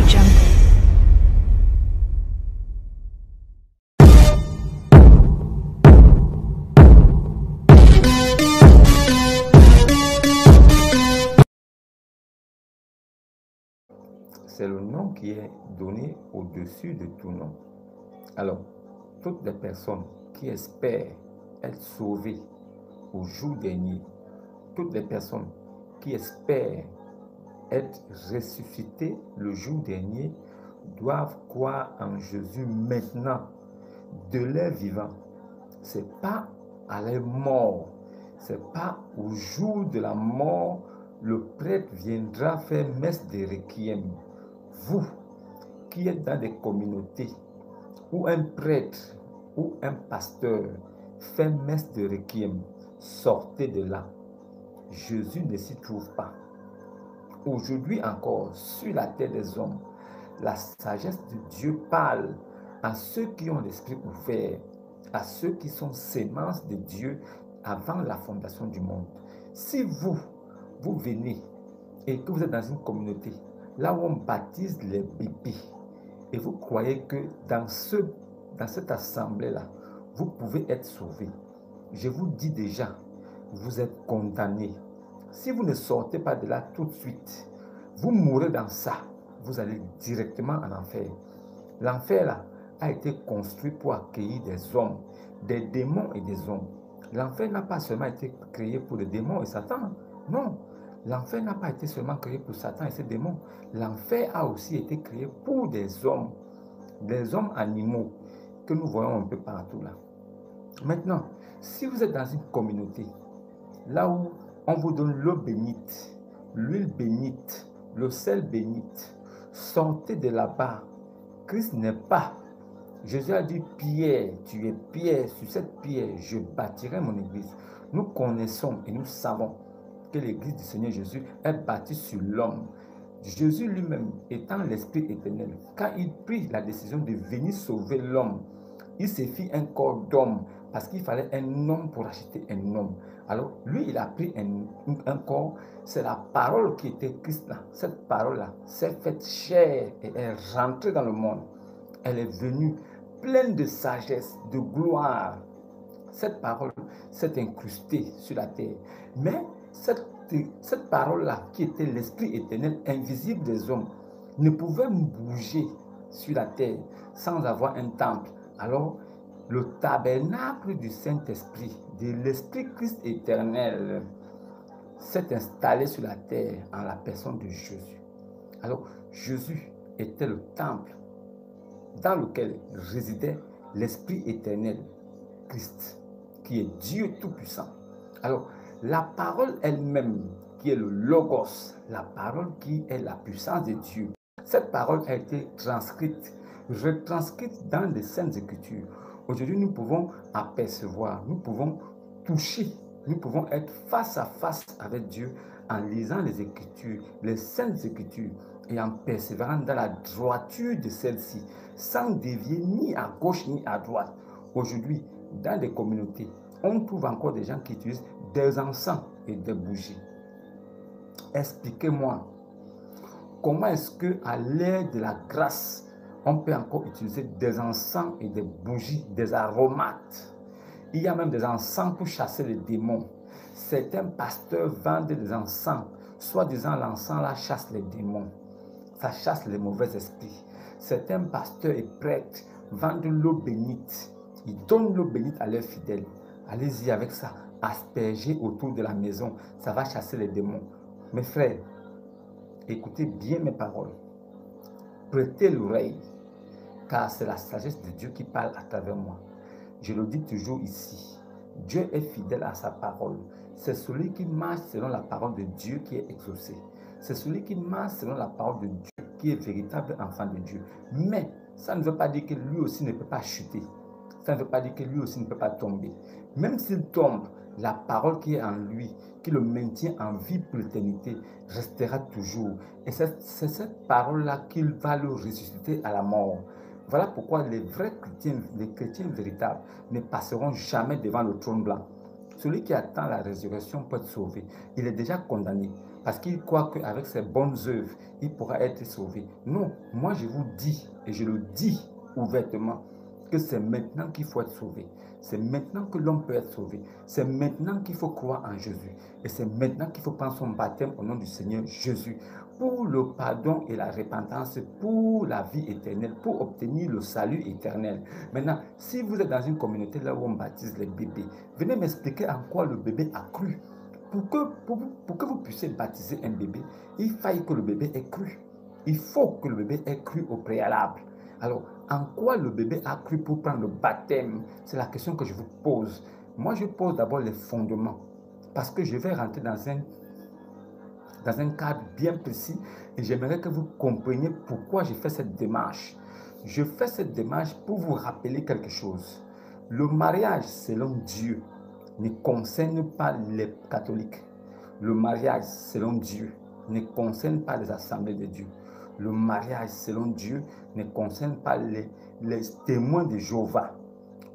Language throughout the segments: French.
Jungle. C'est le nom qui est donné au-dessus de tout nom. Alors, toutes les personnes qui espèrent être sauvées au jour dernier, toutes les personnes qui espèrent être ressuscitées le jour dernier, doivent croire en Jésus maintenant, de leur vivant. Ce n'est pas à leur mort, ce n'est pas au jour de la mort, le prêtre viendra faire messe de requiem. Vous qui êtes dans des communautés où un prêtre ou un pasteur fait messe de requiem, sortez de là. Jésus ne s'y trouve pas. Aujourd'hui encore, sur la terre des hommes, la sagesse de Dieu parle à ceux qui ont l'esprit ouvert, à ceux qui sont sémences de Dieu avant la fondation du monde. Si vous venez et que vous êtes dans une communauté, là où on baptise les bébés, et vous croyez que dans cette assemblée-là, vous pouvez être sauvé, je vous dis déjà, vous êtes condamnés. Si vous ne sortez pas de là tout de suite, vous mourrez dans ça, vous allez directement en enfer. L'enfer là a été construit pour accueillir des hommes, des démons et des hommes. L'enfer n'a pas seulement été créé pour les démons et Satan, non. L'enfer n'a pas été seulement créé pour Satan et ses démons. L'enfer a aussi été créé pour des hommes animaux que nous voyons un peu partout là. Maintenant, si vous êtes dans une communauté, là où on vous donne l'eau bénite, l'huile bénite, le sel bénite, sortez de là-bas. Christ n'est pas. Jésus a dit, Pierre, tu es pierre, sur cette pierre, je bâtirai mon église. Nous connaissons et nous savons que l'église du Seigneur Jésus est bâtie sur l'homme. Jésus lui-même étant l'Esprit éternel, quand il prit la décision de venir sauver l'homme, il s'est fait un corps d'homme parce qu'il fallait un homme pour acheter un homme. Alors lui, il a pris un corps, c'est la parole qui était Christ là. Cette parole-là s'est faite chair et est rentrée dans le monde. Elle est venue pleine de sagesse, de gloire. Cette parole s'est incrustée sur la terre. Mais cette parole-là, qui était l'Esprit éternel invisible des hommes, ne pouvait bouger sur la terre sans avoir un temple. Alors, le tabernacle du Saint-Esprit, de l'Esprit Christ éternel, s'est installé sur la terre en la personne de Jésus. Alors, Jésus était le temple dans lequel résidait l'Esprit éternel, Christ, qui est Dieu Tout-Puissant. Alors, la parole elle-même, qui est le Logos, la parole qui est la puissance de Dieu, cette parole a été transcrite, retranscrite dans les Saintes Écritures. Aujourd'hui, nous pouvons apercevoir, nous pouvons toucher, nous pouvons être face à face avec Dieu en lisant les Écritures, les Saintes Écritures, et en persévérant dans la droiture de celle-ci, sans dévier ni à gauche ni à droite. Aujourd'hui, dans les communautés, on trouve encore des gens qui utilisent des encens et des bougies. Expliquez-moi, comment est-ce qu'à l'ère de la grâce, on peut encore utiliser des encens et des bougies, des aromates? Il y a même des encens pour chasser les démons. Certains pasteurs vendent des encens, soi-disant l'encens là chasse les démons. Ça chasse les mauvais esprits. Certains pasteurs et prêtres vendent l'eau bénite. Ils donnent l'eau bénite à leurs fidèles. Allez-y avec ça, aspergez autour de la maison. Ça va chasser les démons. Mes frères, écoutez bien mes paroles. Prêtez l'oreille, car c'est la sagesse de Dieu qui parle à travers moi. Je le dis toujours ici. Dieu est fidèle à sa parole. C'est celui qui marche selon la parole de Dieu qui est exaucé. C'est celui qui marche selon la parole de Dieu qui est véritable enfant de Dieu. Mais ça ne veut pas dire que lui aussi ne peut pas chuter. Ça ne veut pas dire que lui aussi ne peut pas tomber. Même s'il tombe, la parole qui est en lui, qui le maintient en vie pour l'éternité, restera toujours. Et c'est cette parole-là qu'il va le ressusciter à la mort. Voilà pourquoi les vrais chrétiens, les chrétiens véritables, ne passeront jamais devant le trône blanc. Celui qui attend la résurrection peut être sauvé. Il est déjà condamné. parce qu'il croit qu'avec ses bonnes œuvres, il pourra être sauvé. Non, moi je vous dis, et je le dis ouvertement, que c'est maintenant qu'il faut être sauvé. C'est maintenant que l'homme peut être sauvé. C'est maintenant qu'il faut croire en Jésus. Et c'est maintenant qu'il faut prendre son baptême au nom du Seigneur Jésus pour le pardon et la repentance, pour la vie éternelle, pour obtenir le salut éternel. Maintenant, si vous êtes dans une communauté là où on baptise les bébés, venez m'expliquer en quoi le bébé a cru. Pour que vous puissiez baptiser un bébé, il faille que le bébé ait cru. Il faut que le bébé ait cru au préalable. Alors, en quoi le bébé a cru pour prendre le baptême? C'est la question que je vous pose. Moi, je pose d'abord les fondements, parce que je vais rentrer dans un cadre bien précis et j'aimerais que vous compreniez pourquoi je fais cette démarche. Je fais cette démarche pour vous rappeler quelque chose. Le mariage selon Dieu ne concerne pas les catholiques. Le mariage selon Dieu ne concerne pas les assemblées de Dieu. Le mariage selon Dieu ne concerne pas les témoins de Jéhovah.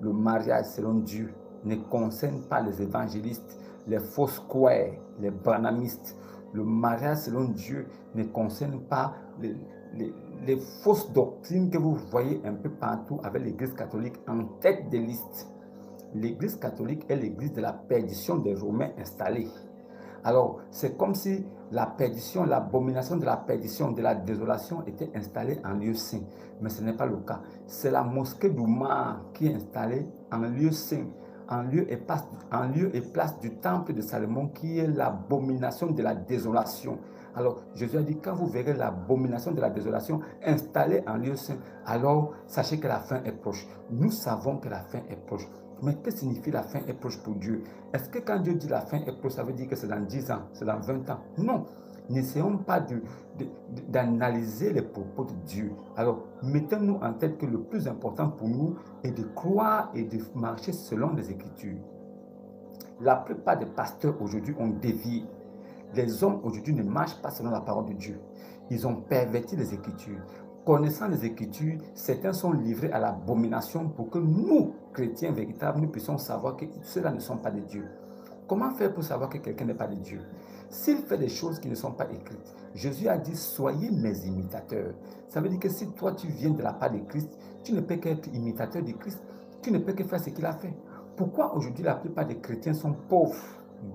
Le mariage selon Dieu ne concerne pas les évangélistes, les faux squares, les branhamistes. Le mariage selon Dieu ne concerne pas les fausses doctrines que vous voyez un peu partout avec l'Église catholique en tête de liste. L'Église catholique est l'Église de la perdition des Romains installés. Alors, c'est comme si la perdition, l'abomination de la perdition, de la désolation était installée en lieu saint. Mais ce n'est pas le cas. C'est la mosquée d'Oumar qui est installée en lieu saint, en lieu et place du temple de Salomon qui est l'abomination de la désolation. Alors, Jésus a dit, quand vous verrez l'abomination de la désolation installée en lieu saint, alors sachez que la fin est proche. Nous savons que la fin est proche. Mais que signifie la fin est proche pour Dieu? Est-ce que quand Dieu dit la fin est proche, ça veut dire que c'est dans 10 ans, c'est dans 20 ans? Non. N'essayons pas d'analyser les propos de Dieu. Alors, mettons-nous en tête que le plus important pour nous est de croire et de marcher selon les Écritures. La plupart des pasteurs aujourd'hui ont dévié. Les hommes aujourd'hui ne marchent pas selon la parole de Dieu. Ils ont perverti les Écritures. Connaissant les Écritures, certains sont livrés à l'abomination pour que nous, chrétiens véritables, nous puissions savoir que ceux-là ne sont pas de Dieu. Comment faire pour savoir que quelqu'un n'est pas de Dieu? S'il fait des choses qui ne sont pas écrites, Jésus a dit, soyez mes imitateurs. Ça veut dire que si toi tu viens de la part de Christ, tu ne peux qu'être imitateur de Christ, tu ne peux que faire ce qu'il a fait. Pourquoi aujourd'hui la plupart des chrétiens sont pauvres,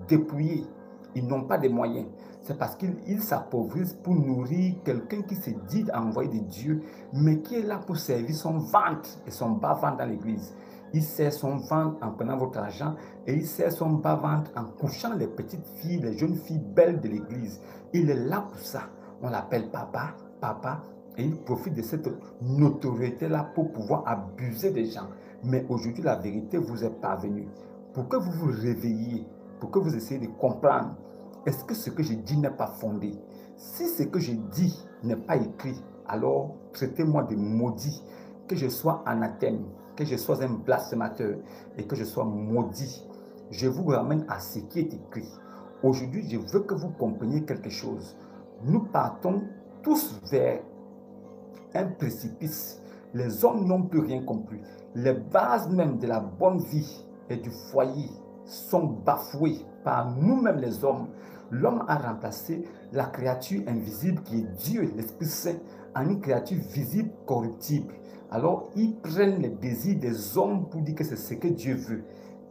dépouillés? Ils n'ont pas de moyens. C'est parce qu'ils s'appauvrissent pour nourrir quelqu'un qui se dit envoyé de Dieu, mais qui est là pour servir son ventre et son bas-ventre dans l'église. Il sert son ventre en prenant votre argent et il sert son bas-ventre en couchant les petites filles, les jeunes filles belles de l'église. Il est là pour ça. On l'appelle papa, papa, et il profite de cette notoriété-là pour pouvoir abuser des gens. Mais aujourd'hui, la vérité vous est parvenue. Pour que vous vous réveilliez, pour que vous essayiez de comprendre, est-ce que ce que je dis n'est pas fondé? Si ce que je dis n'est pas écrit, alors traitez-moi de maudit, que je sois anathème, que je sois un blasphémateur et que je sois maudit. Je vous ramène à ce qui est écrit. Aujourd'hui, je veux que vous compreniez quelque chose. Nous partons tous vers un précipice. Les hommes n'ont plus rien compris. Les bases même de la bonne vie et du foyer sont bafouées par nous-mêmes les hommes. L'homme a remplacé la créature invisible qui est Dieu, l'Esprit Saint, en une créature visible, corruptible. Alors, ils prennent les désirs des hommes pour dire que c'est ce que Dieu veut.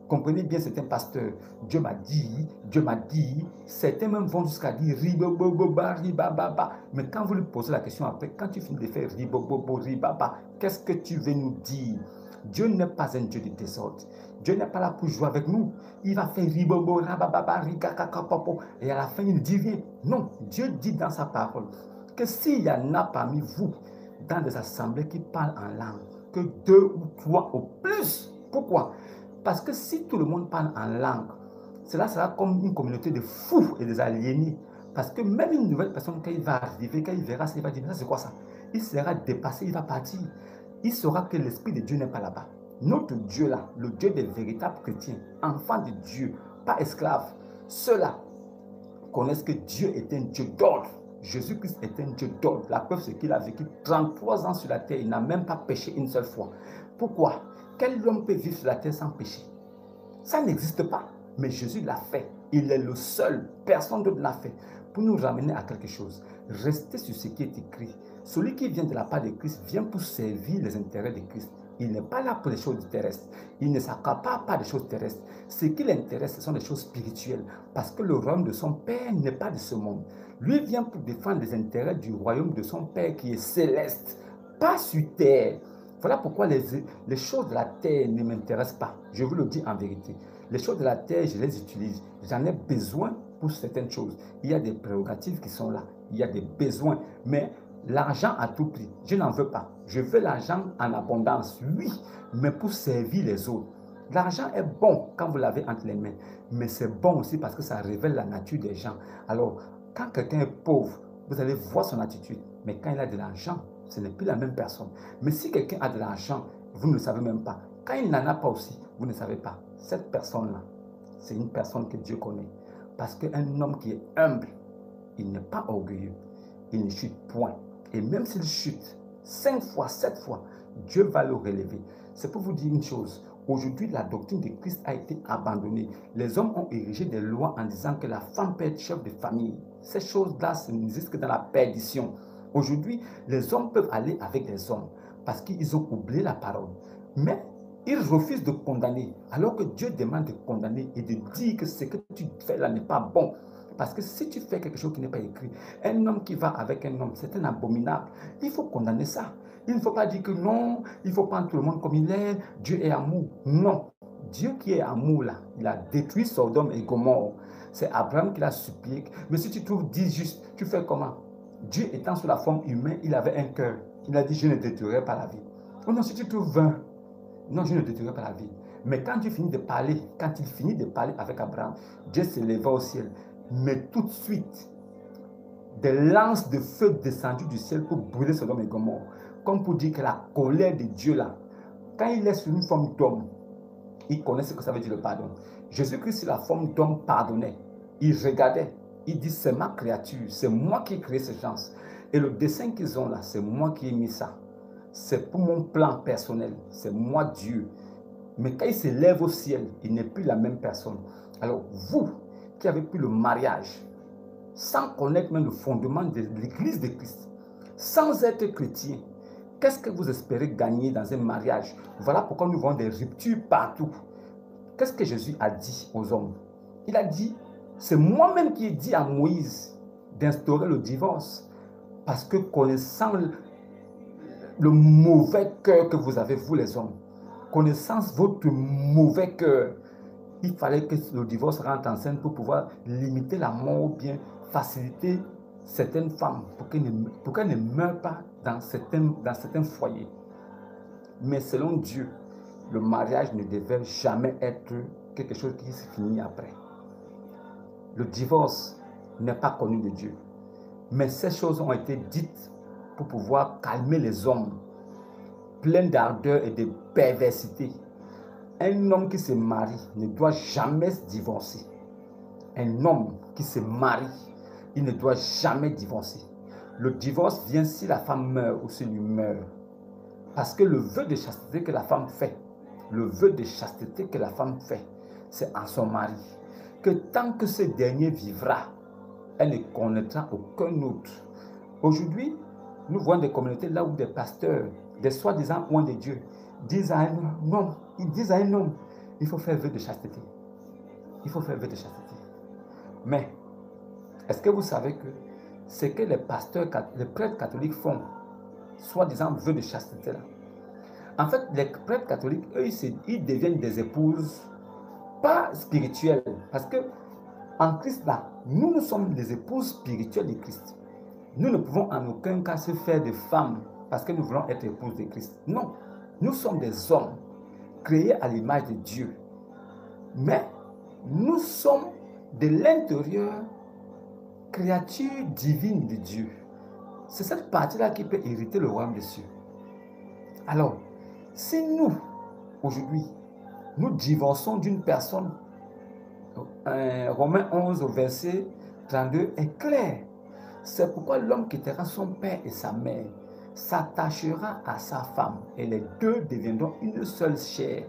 Comprenez bien, c'est un pasteur. Dieu m'a dit, Dieu m'a dit. Certains même vont jusqu'à dire riboboboba, ribababa. Mais quand vous lui posez la question après, quand tu finis de faire ribobobo, ribaba, qu'est-ce que tu veux nous dire? Dieu n'est pas un Dieu de désordre. Dieu n'est pas là pour jouer avec nous. Il va faire ribobo, rabababa, rigakakapopo. Et à la fin, il ne dit rien. Non, Dieu dit dans sa parole que s'il y en a parmi vous, dans des assemblées qui parlent en langue, que 2 ou 3 au plus. Pourquoi? Parce que si tout le monde parle en langue, cela sera comme une communauté de fous et des aliénés. Parce que même une nouvelle personne, quand il va arriver, quand il verra ça, il va dire, ça c'est quoi ça? Il sera dépassé, il va partir. Il saura que l'Esprit de Dieu n'est pas là-bas. Notre Dieu là, le Dieu des véritables chrétiens, enfants de Dieu, pas esclaves, ceux-là connaissent que Dieu est un Dieu d'ordre. Jésus-Christ est un Dieu d'ordre. La preuve, c'est qu'il a vécu 33 ans sur la terre. Il n'a même pas péché une seule fois. Pourquoi? Quel homme peut vivre sur la terre sans péché? Ça n'existe pas. Mais Jésus l'a fait. Il est le seul. Personne d'autre l'a fait. pour nous ramener à quelque chose. Restez sur ce qui est écrit. Celui qui vient de la part de Christ vient pour servir les intérêts de Christ. Il n'est pas là pour les choses terrestres. Il ne s'accapare pas des choses terrestres. Ce qui l'intéresse, ce sont les choses spirituelles. Parce que le royaume de son Père n'est pas de ce monde. Lui vient pour défendre les intérêts du royaume de son Père qui est céleste, pas sur terre. Voilà pourquoi les choses de la terre ne m'intéressent pas. Je vous le dis en vérité. Les choses de la terre, je les utilise. J'en ai besoin pour certaines choses. Il y a des prérogatives qui sont là. Il y a des besoins. Mais l'argent à tout prix, je n'en veux pas. Je veux l'argent en abondance, oui, mais pour servir les autres. L'argent est bon quand vous l'avez entre les mains, mais c'est bon aussi parce que ça révèle la nature des gens. Alors, quand quelqu'un est pauvre, vous allez voir son attitude. Mais quand il a de l'argent, ce n'est plus la même personne. Mais si quelqu'un a de l'argent, vous ne le savez même pas. Quand il n'en a pas aussi, vous ne savez pas. Cette personne-là, c'est une personne que Dieu connaît. Parce qu'un homme qui est humble, il n'est pas orgueilleux. Il ne chute point. Et même s'il chute 5 fois, 7 fois, Dieu va le relever. C'est pour vous dire une chose. Aujourd'hui, la doctrine de Christ a été abandonnée. Les hommes ont érigé des lois en disant que la femme peut être chef de famille. Ces choses-là n'existent que dans la perdition. Aujourd'hui, les hommes peuvent aller avec les hommes parce qu'ils ont oublié la parole. Mais ils refusent de condamner, alors que Dieu demande de condamner et de dire que ce que tu fais là n'est pas bon. Parce que si tu fais quelque chose qui n'est pas écrit, un homme qui va avec un homme, c'est un abominable. Il faut condamner ça. Il ne faut pas dire que non, il faut prendre tout le monde comme il est, Dieu est amour. Non, Dieu qui est amour là, il a détruit Sodome et Gomorrhe. C'est Abraham qui l'a supplié. Mais si tu trouves 10 justes, tu fais comment? Dieu étant sous la forme humaine, il avait un cœur. Il a dit, je ne détruirai pas la vie. Oh non, si tu trouves 20, non, je ne détruirai pas la vie. Mais quand Dieu finit de parler, quand il finit de parler avec Abraham, Dieu s'éleva au ciel. Mais tout de suite, des lances de feu descendues du ciel pour brûler Sodome et Gomorrhe. Comme pour dire que la colère de Dieu là, quand il est sous une forme d'homme, il connaît ce que ça veut dire le pardon. Jésus-Christ, sur la forme d'homme, pardonnait. Il regardait. Il dit, c'est ma créature, c'est moi qui ai créé ces gens. Et le dessin qu'ils ont là, c'est moi qui ai mis ça. C'est pour mon plan personnel. C'est moi Dieu. Mais quand il se lève au ciel, il n'est plus la même personne. Alors vous, qui avez pris le mariage, sans connaître même le fondement de l'église de Christ, sans être chrétien, qu'est-ce que vous espérez gagner dans un mariage? Voilà pourquoi nous voyons des ruptures partout. Qu'est-ce que Jésus a dit aux hommes? Il a dit, c'est moi-même qui ai dit à Moïse d'instaurer le divorce. Parce que connaissant le mauvais cœur que vous avez, vous les hommes, connaissant votre mauvais cœur, il fallait que le divorce rentre en scène pour pouvoir limiter la mort ou bien faciliter certaines femmes pour qu'elles ne meurent pas dans certains foyers. Mais selon Dieu, le mariage ne devait jamais être quelque chose qui se finit après. Le divorce n'est pas connu de Dieu. Mais ces choses ont été dites pour pouvoir calmer les hommes pleins d'ardeur et de perversité. Un homme qui se marie ne doit jamais se divorcer. Un homme qui se marie, il ne doit jamais divorcer. Le divorce vient si la femme meurt ou si lui meurt. Parce que le vœu de chasteté que la femme fait, c'est à son mari. Que tant que ce dernier vivra, elle ne connaîtra aucun autre. Aujourd'hui, nous voyons des communautés là où des pasteurs, des soi-disant oins de Dieu, disent à un homme, il faut faire vœu de chasteté. Il faut faire vœu de chasteté. Mais, est-ce que vous savez que ce que les pasteurs, les prêtres catholiques font, soi-disant vœu de chasteté là, en fait, les prêtres catholiques, eux, ils deviennent des épouses, pas spirituelles, parce que en Christ là, nous sommes des épouses spirituelles de Christ. Nous ne pouvons en aucun cas se faire de femmes parce que nous voulons être épouses de Christ. Non, nous sommes des hommes créés à l'image de Dieu. Mais nous sommes de l'intérieur créatures divines de Dieu. C'est cette partie-là qui peut hériter le royaume des cieux. Alors, si nous, aujourd'hui, nous divorçons d'une personne, Romains 11 au verset 32 est clair. C'est pourquoi l'homme quittera son père et sa mère, s'attachera à sa femme, et les deux deviendront une seule chair.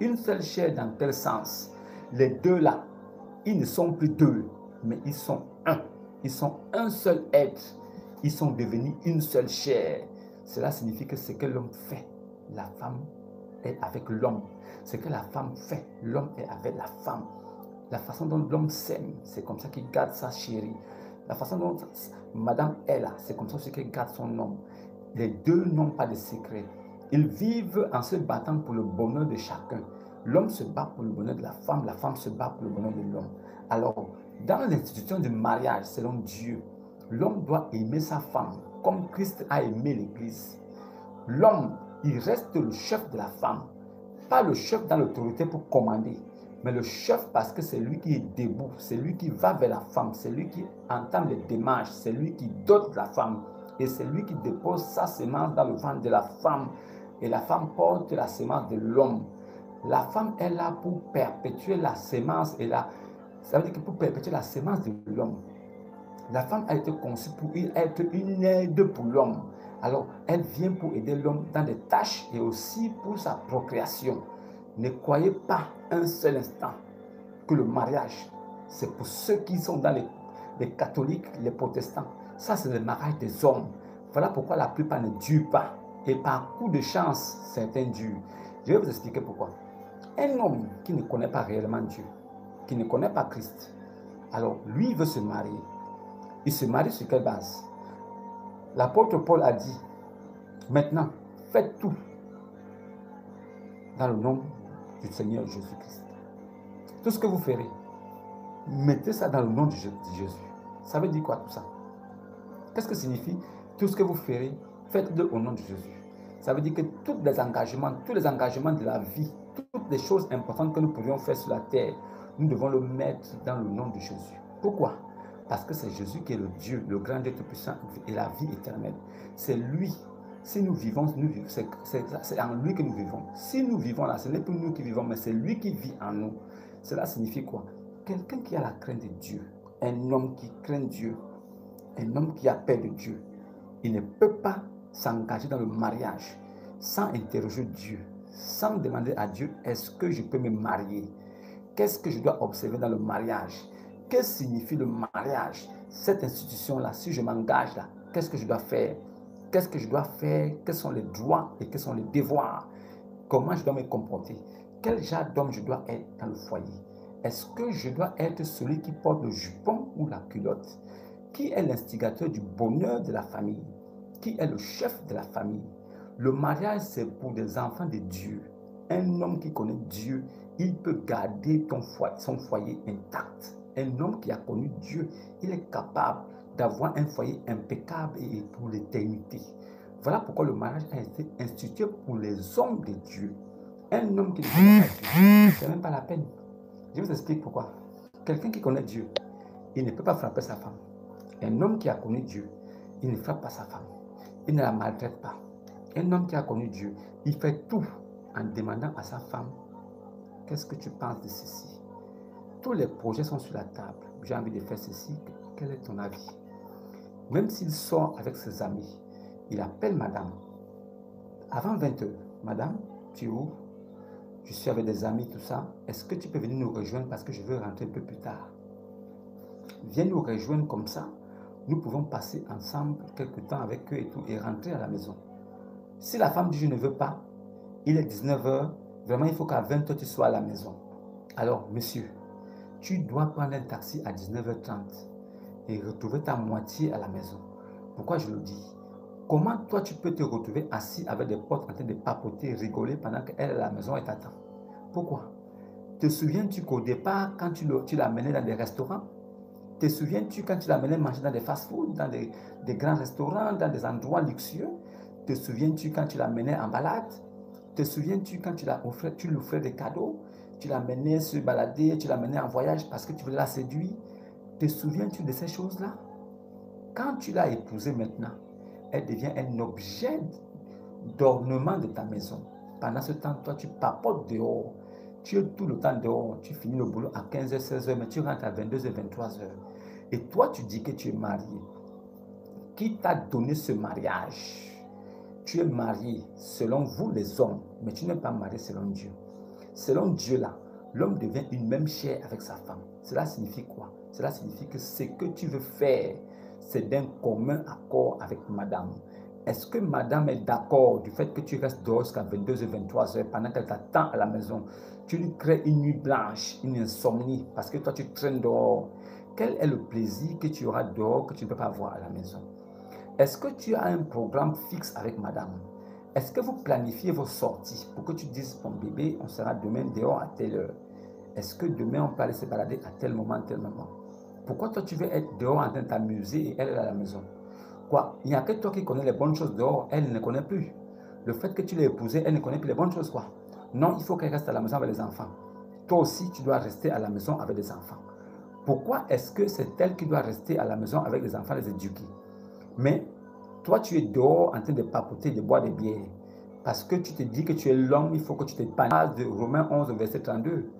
Une seule chair dans quel sens? Les deux là, ils ne sont plus deux, mais ils sont un. Ils sont un seul être. Ils sont devenus une seule chair. Cela signifie que ce que l'homme fait, la femme est avec l'homme. Ce que la femme fait, l'homme est avec la femme. La façon dont l'homme s'aime, c'est comme ça qu'il garde sa chérie. La façon dont madame est là, c'est comme ça qu'il garde son homme. Les deux n'ont pas de secret. Ils vivent en se battant pour le bonheur de chacun. L'homme se bat pour le bonheur de la femme se bat pour le bonheur de l'homme. Alors, dans l'institution du mariage, selon Dieu, l'homme doit aimer sa femme comme Christ a aimé l'Église. L'homme, il reste le chef de la femme, pas le chef dans l'autorité pour commander, mais le chef parce que c'est lui qui est debout, c'est lui qui va vers la femme, c'est lui qui entame les démarches, c'est lui qui dote la femme et c'est lui qui dépose sa semence dans le ventre de la femme et la femme porte la semence de l'homme. La femme est là pour perpétuer la semence et ça veut dire que pour perpétuer la semence de l'homme. La femme a été conçue pour être une aide pour l'homme. Alors, elle vient pour aider l'homme dans des tâches et aussi pour sa procréation. Ne croyez pas un seul instant que le mariage, c'est pour ceux qui sont dans les catholiques, les protestants. Ça, c'est le mariage des hommes. Voilà pourquoi la plupart ne durent pas. Et par coup de chance, certains durent. Je vais vous expliquer pourquoi. Un homme qui ne connaît pas réellement Dieu, qui ne connaît pas Christ, alors lui, il veut se marier. Il se marie sur quelle base? L'apôtre Paul a dit, maintenant, faites tout dans le nom du Seigneur Jésus-Christ. Tout ce que vous ferez, mettez ça dans le nom de Jésus. Ça veut dire quoi tout ça? Qu'est-ce que signifie tout ce que vous ferez, faites-le au nom de Jésus? Ça veut dire que tous les engagements de la vie, toutes les choses importantes que nous pourrions faire sur la terre, nous devons le mettre dans le nom de Jésus. Pourquoi? Parce que c'est Jésus qui est le Dieu, le grand Dieu tout-puissant et la vie éternelle. C'est lui. Si nous vivons, c'est en lui que nous vivons. Si nous vivons là, ce n'est plus nous qui vivons, mais c'est lui qui vit en nous. Cela signifie quoi? Quelqu'un qui a la crainte de Dieu, un homme qui craint Dieu, un homme qui a peur de Dieu, il ne peut pas s'engager dans le mariage sans interroger Dieu, sans demander à Dieu, est-ce que je peux me marier? Qu'est-ce que je dois observer dans le mariage? Qu'est-ce que signifie le mariage? Cette institution-là, si je m'engage là, qu'est-ce que je dois faire? Qu'est-ce que je dois faire? Quels sont les droits et quels sont les devoirs? Comment je dois me comporter? Quel genre d'homme je dois être dans le foyer? Est-ce que je dois être celui qui porte le jupon ou la culotte? Qui est l'instigateur du bonheur de la famille? Qui est le chef de la famille? Le mariage, c'est pour des enfants de Dieu. Un homme qui connaît Dieu, il peut garder son foyer intact. Un homme qui a connu Dieu, il est capable d'avoir un foyer impeccable et pour l'éternité. Voilà pourquoi le mariage a été institué pour les hommes de Dieu. Un homme qui ne connaît pas Dieu, ce n'est même pas la peine. Je vous explique pourquoi. Quelqu'un qui connaît Dieu, il ne peut pas frapper sa femme. Un homme qui a connu Dieu, il ne frappe pas sa femme. Il ne la maltraite pas. Un homme qui a connu Dieu, il fait tout en demandant à sa femme, qu'est-ce que tu penses de ceci? Tous les projets sont sur la table. J'ai envie de faire ceci. Quel est ton avis? Même s'il sort avec ses amis, il appelle madame. Avant 20 h, madame, tu es où? Je suis avec des amis, tout ça. Est-ce que tu peux venir nous rejoindre parce que je veux rentrer un peu plus tard? Viens nous rejoindre comme ça. Nous pouvons passer ensemble quelques temps avec eux et tout et rentrer à la maison. Si la femme dit je ne veux pas, il est 19 h, vraiment il faut qu'à 20 h tu sois à la maison. Alors monsieur, tu dois prendre un taxi à 19 h 30 et retrouver ta moitié à la maison. Pourquoi je le dis? Comment toi tu peux te retrouver assis avec des potes en train de papoter, rigoler pendant qu'elle est à la maison et t'attend? Pourquoi? Te souviens-tu qu'au départ, quand tu l'amenais dans des restaurants, te souviens-tu quand tu l'amenais manger dans des fast-food, dans des grands restaurants, dans des endroits luxueux? Te souviens-tu quand tu l'amenais en balade? Te souviens-tu quand tu lui offrais des cadeaux? Tu l'amenais se balader, tu l'amenais en voyage parce que tu voulais la séduire? Te souviens-tu de ces choses-là? Quand tu l'as épousée maintenant, elle devient un objet d'ornement de ta maison. Pendant ce temps, toi, tu papotes dehors. Tu es tout le temps dehors. Tu finis le boulot à 15 h, 16 h, mais tu rentres à 22 h, 23 h. Et toi, tu dis que tu es marié. Qui t'a donné ce mariage? Tu es marié selon vous les hommes, mais tu n'es pas marié selon Dieu. Selon Dieu là, l'homme devient une même chair avec sa femme. Cela signifie quoi? Cela signifie que ce que tu veux faire, c'est d'un commun accord avec madame. Est-ce que madame est d'accord du fait que tu restes dehors jusqu'à 22h, 23h pendant qu'elle t'attend à la maison? Tu lui crées une nuit blanche, une insomnie, parce que toi tu traînes dehors. Quel est le plaisir que tu auras dehors que tu ne peux pas avoir à la maison? Est-ce que tu as un programme fixe avec madame? Est-ce que vous planifiez vos sorties pour que tu dises, mon bébé, on sera demain dehors à telle heure? Est-ce que demain on peut aller se balader à tel moment, tel moment? Pourquoi toi tu veux être dehors en train de t'amuser et elle est à la maison? Quoi? Il n'y a que toi qui connais les bonnes choses dehors, elle ne connaît plus. Le fait que tu l'aies épousée, elle ne connaît plus les bonnes choses, quoi. Non, il faut qu'elle reste à la maison avec les enfants. Toi aussi, tu dois rester à la maison avec les enfants. Pourquoi est-ce que c'est elle qui doit rester à la maison avec les enfants, les éduquer? Mais toi, tu es dehors en train de papoter, de boire des bières. Parce que tu te dis que tu es l'homme, il faut que tu te pannes de Romains 11, verset 32.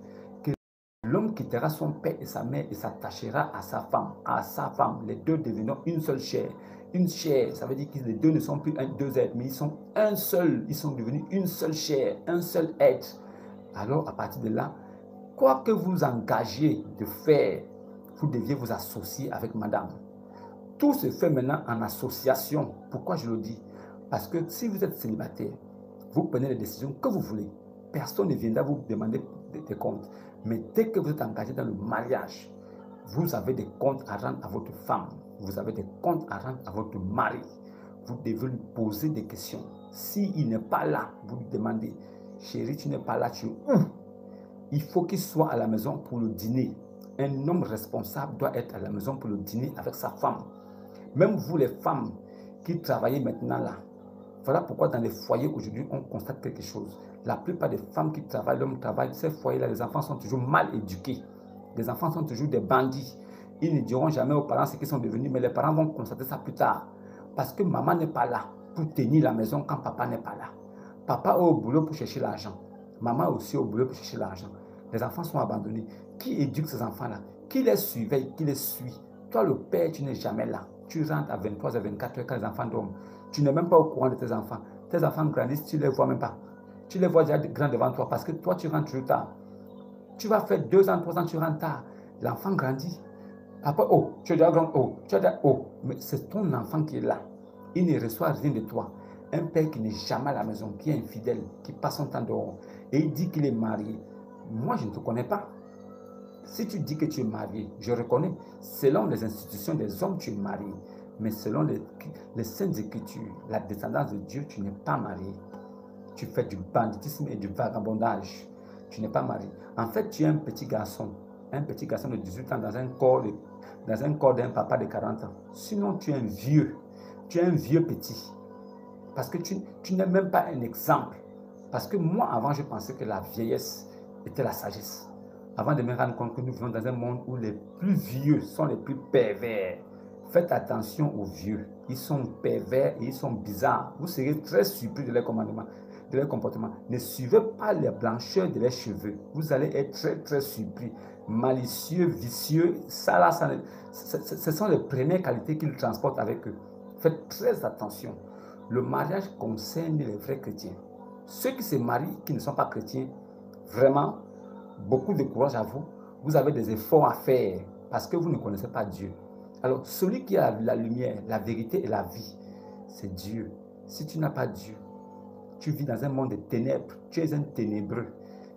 Que l'homme quittera son père et sa mère et s'attachera à sa femme. À sa femme, les deux devenant une seule chair. Une chair, ça veut dire que les deux ne sont plus deux êtres, mais ils sont un seul. Ils sont devenus une seule chair, un seul être. Alors, à partir de là, quoi que vous engagez de faire, vous deviez vous associer avec madame. Tout se fait maintenant en association. Pourquoi je le dis? Parce que si vous êtes célibataire, vous prenez les décisions que vous voulez. Personne ne viendra vous demander des comptes. Mais dès que vous êtes engagé dans le mariage, vous avez des comptes à rendre à votre femme. Vous avez des comptes à rendre à votre mari. Vous devez lui poser des questions. S'il n'est pas là, vous lui demandez, chérie, tu n'es pas là, tu es où? Il faut qu'il soit à la maison pour le dîner. Un homme responsable doit être à la maison pour le dîner avec sa femme. Même vous les femmes qui travaillez maintenant là, voilà pourquoi dans les foyers aujourd'hui on constate quelque chose. La plupart des femmes qui travaillent, l'homme travaille, ces foyers là, les enfants sont toujours mal éduqués. Les enfants sont toujours des bandits. Ils ne diront jamais aux parents ce qu'ils sont devenus, mais les parents vont constater ça plus tard. Parce que maman n'est pas là pour tenir la maison quand papa n'est pas là. Papa est au boulot pour chercher l'argent. Maman est aussi au boulot pour chercher l'argent. Les enfants sont abandonnés. Qui éduque ces enfants-là? Qui les surveille? Qui les suit? Toi, le père, tu n'es jamais là. Tu rentres à 23 h 24 h quand les enfants dorment. Tu n'es même pas au courant de tes enfants. Tes enfants grandissent, tu ne les vois même pas. Tu les vois déjà grands devant toi parce que toi, tu rentres toujours tard. Tu vas faire 2 ans, 3 ans, tu rentres tard. L'enfant grandit. Après, oh, tu es déjà grand, oh, tu es déjà, oh. Mais c'est ton enfant qui est là. Il ne reçoit rien de toi. Un père qui n'est jamais à la maison, qui est infidèle, qui passe son temps dehors. Et il dit qu'il est marié. Moi, je ne te connais pas. Si tu dis que tu es marié, je reconnais, selon les institutions des hommes, tu es marié. Mais selon les saintes écritures, la descendance de Dieu, tu n'es pas marié. Tu fais du banditisme et du vagabondage. Tu n'es pas marié. En fait, tu es un petit garçon de 18 ans dans un corps d'un papa de 40 ans. Sinon, tu es un vieux. Tu es un vieux petit. Parce que tu n'es même pas un exemple. Parce que moi, avant, je pensais que la vieillesse était la sagesse. Avant de me rendre compte que nous vivons dans un monde où les plus vieux sont les plus pervers. Faites attention aux vieux. Ils sont pervers et ils sont bizarres. Vous serez très surpris de leurs commandements, de leur comportement. Ne suivez pas les blancheurs de leurs cheveux. Vous allez être très, très surpris. Malicieux, vicieux, ça là, ce sont les premières qualités qu'ils transportent avec eux. Faites très attention. Le mariage concerne les vrais chrétiens. Ceux qui se marient, qui ne sont pas chrétiens, vraiment, beaucoup de courage à vous. Vous avez des efforts à faire parce que vous ne connaissez pas Dieu. Alors, celui qui a la lumière, la vérité et la vie, c'est Dieu. Si tu n'as pas Dieu, tu vis dans un monde de ténèbres, tu es un ténébreux.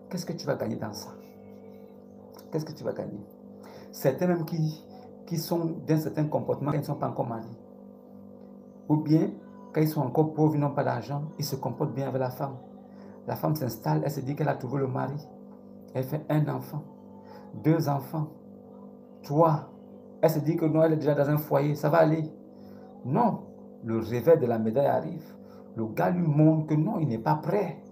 Qu'est-ce que tu vas gagner dans ça? Qu'est-ce que tu vas gagner? Certains même qui sont d'un certain comportement quand ils ne sont pas encore mariés. Ou bien, quand ils sont encore pauvres, ils n'ont pas d'argent, ils se comportent bien avec la femme. La femme s'installe, elle se dit qu'elle a trouvé le mari. Elle fait 1 enfant, 2 enfants, 3. Elle se dit que non, elle est déjà dans un foyer, ça va aller. Non, le revers de la médaille arrive. Le gars lui montre que non, il n'est pas prêt.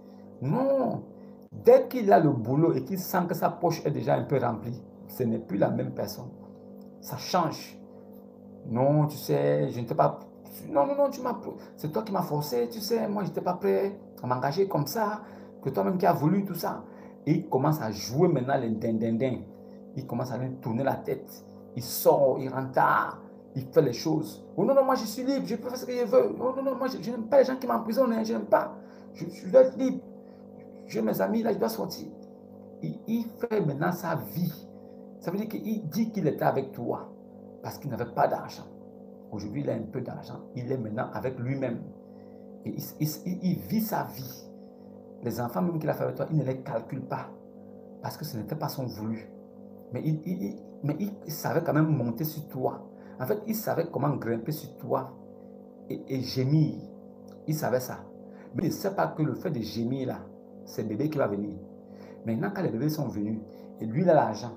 Non, dès qu'il a le boulot et qu'il sent que sa poche est déjà un peu remplie, ce n'est plus la même personne. Ça change. Non, tu sais, je n'étais pas... Non, c'est toi qui m'as forcé, tu sais, moi je n'étais pas prêt à m'engager comme ça, que toi-même qui as voulu tout ça. Et il commence à jouer maintenant les dindindins. Il commence à lui tourner la tête. Il sort, il rentre tard, il fait les choses. Oh non, moi je suis libre, je peux faire ce que je veux. Oh non, moi je n'aime pas les gens qui m'emprisonnent, je n'aime pas. Je dois être libre. J'ai mes amis, là, je dois sortir. il fait maintenant sa vie. Ça veut dire qu'il dit qu'il était avec toi parce qu'il n'avait pas d'argent. Aujourd'hui, il a un peu d'argent. Il est maintenant avec lui-même. Et il vit sa vie. Les enfants même qu'il a fait avec toi, il ne les calcule pas parce que ce n'était pas son voulu. Mais il savait quand même monter sur toi. En fait, il savait comment grimper sur toi et gémir. Il savait ça. Mais il ne sait pas que le fait de gémir là, c'est le bébé qui va venir. Maintenant, quand les bébés sont venus, et lui, il a l'argent,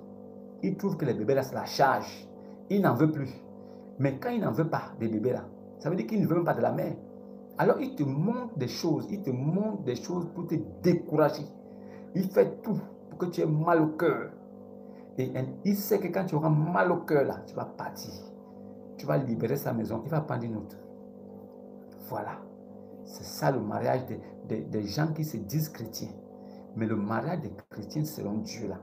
il trouve que les bébés là, c'est la charge. Il n'en veut plus. Mais quand il n'en veut pas des bébés là, ça veut dire qu'il ne veut même pas de la mère. Alors, il te montre des choses. Il te montre des choses pour te décourager. Il fait tout pour que tu aies mal au cœur. Et il sait que quand tu auras mal au cœur là, tu vas partir. Tu vas libérer sa maison. Il va prendre une autre. Voilà. C'est ça le mariage des gens qui se disent chrétiens. Mais le mariage des chrétiens selon Dieu là,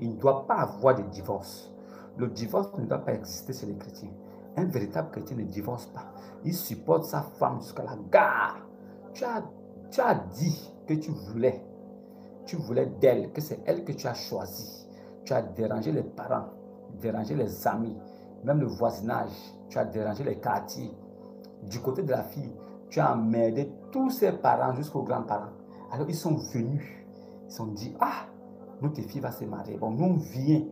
il ne doit pas avoir de divorce. Le divorce ne doit pas exister chez les chrétiens. Un véritable chrétien ne divorce pas. Il supporte sa femme jusqu'à la gare. Tu as dit que tu voulais d'elle, que c'est elle que tu as choisi. Tu as dérangé les parents, dérangé les amis, même le voisinage. Tu as dérangé les quartiers. Du côté de la fille, tu as emmerdé tous ses parents jusqu'aux grands-parents. Alors ils sont venus. Ils se sont dit, ah, notre fille va se marier. Bon, nous on vient,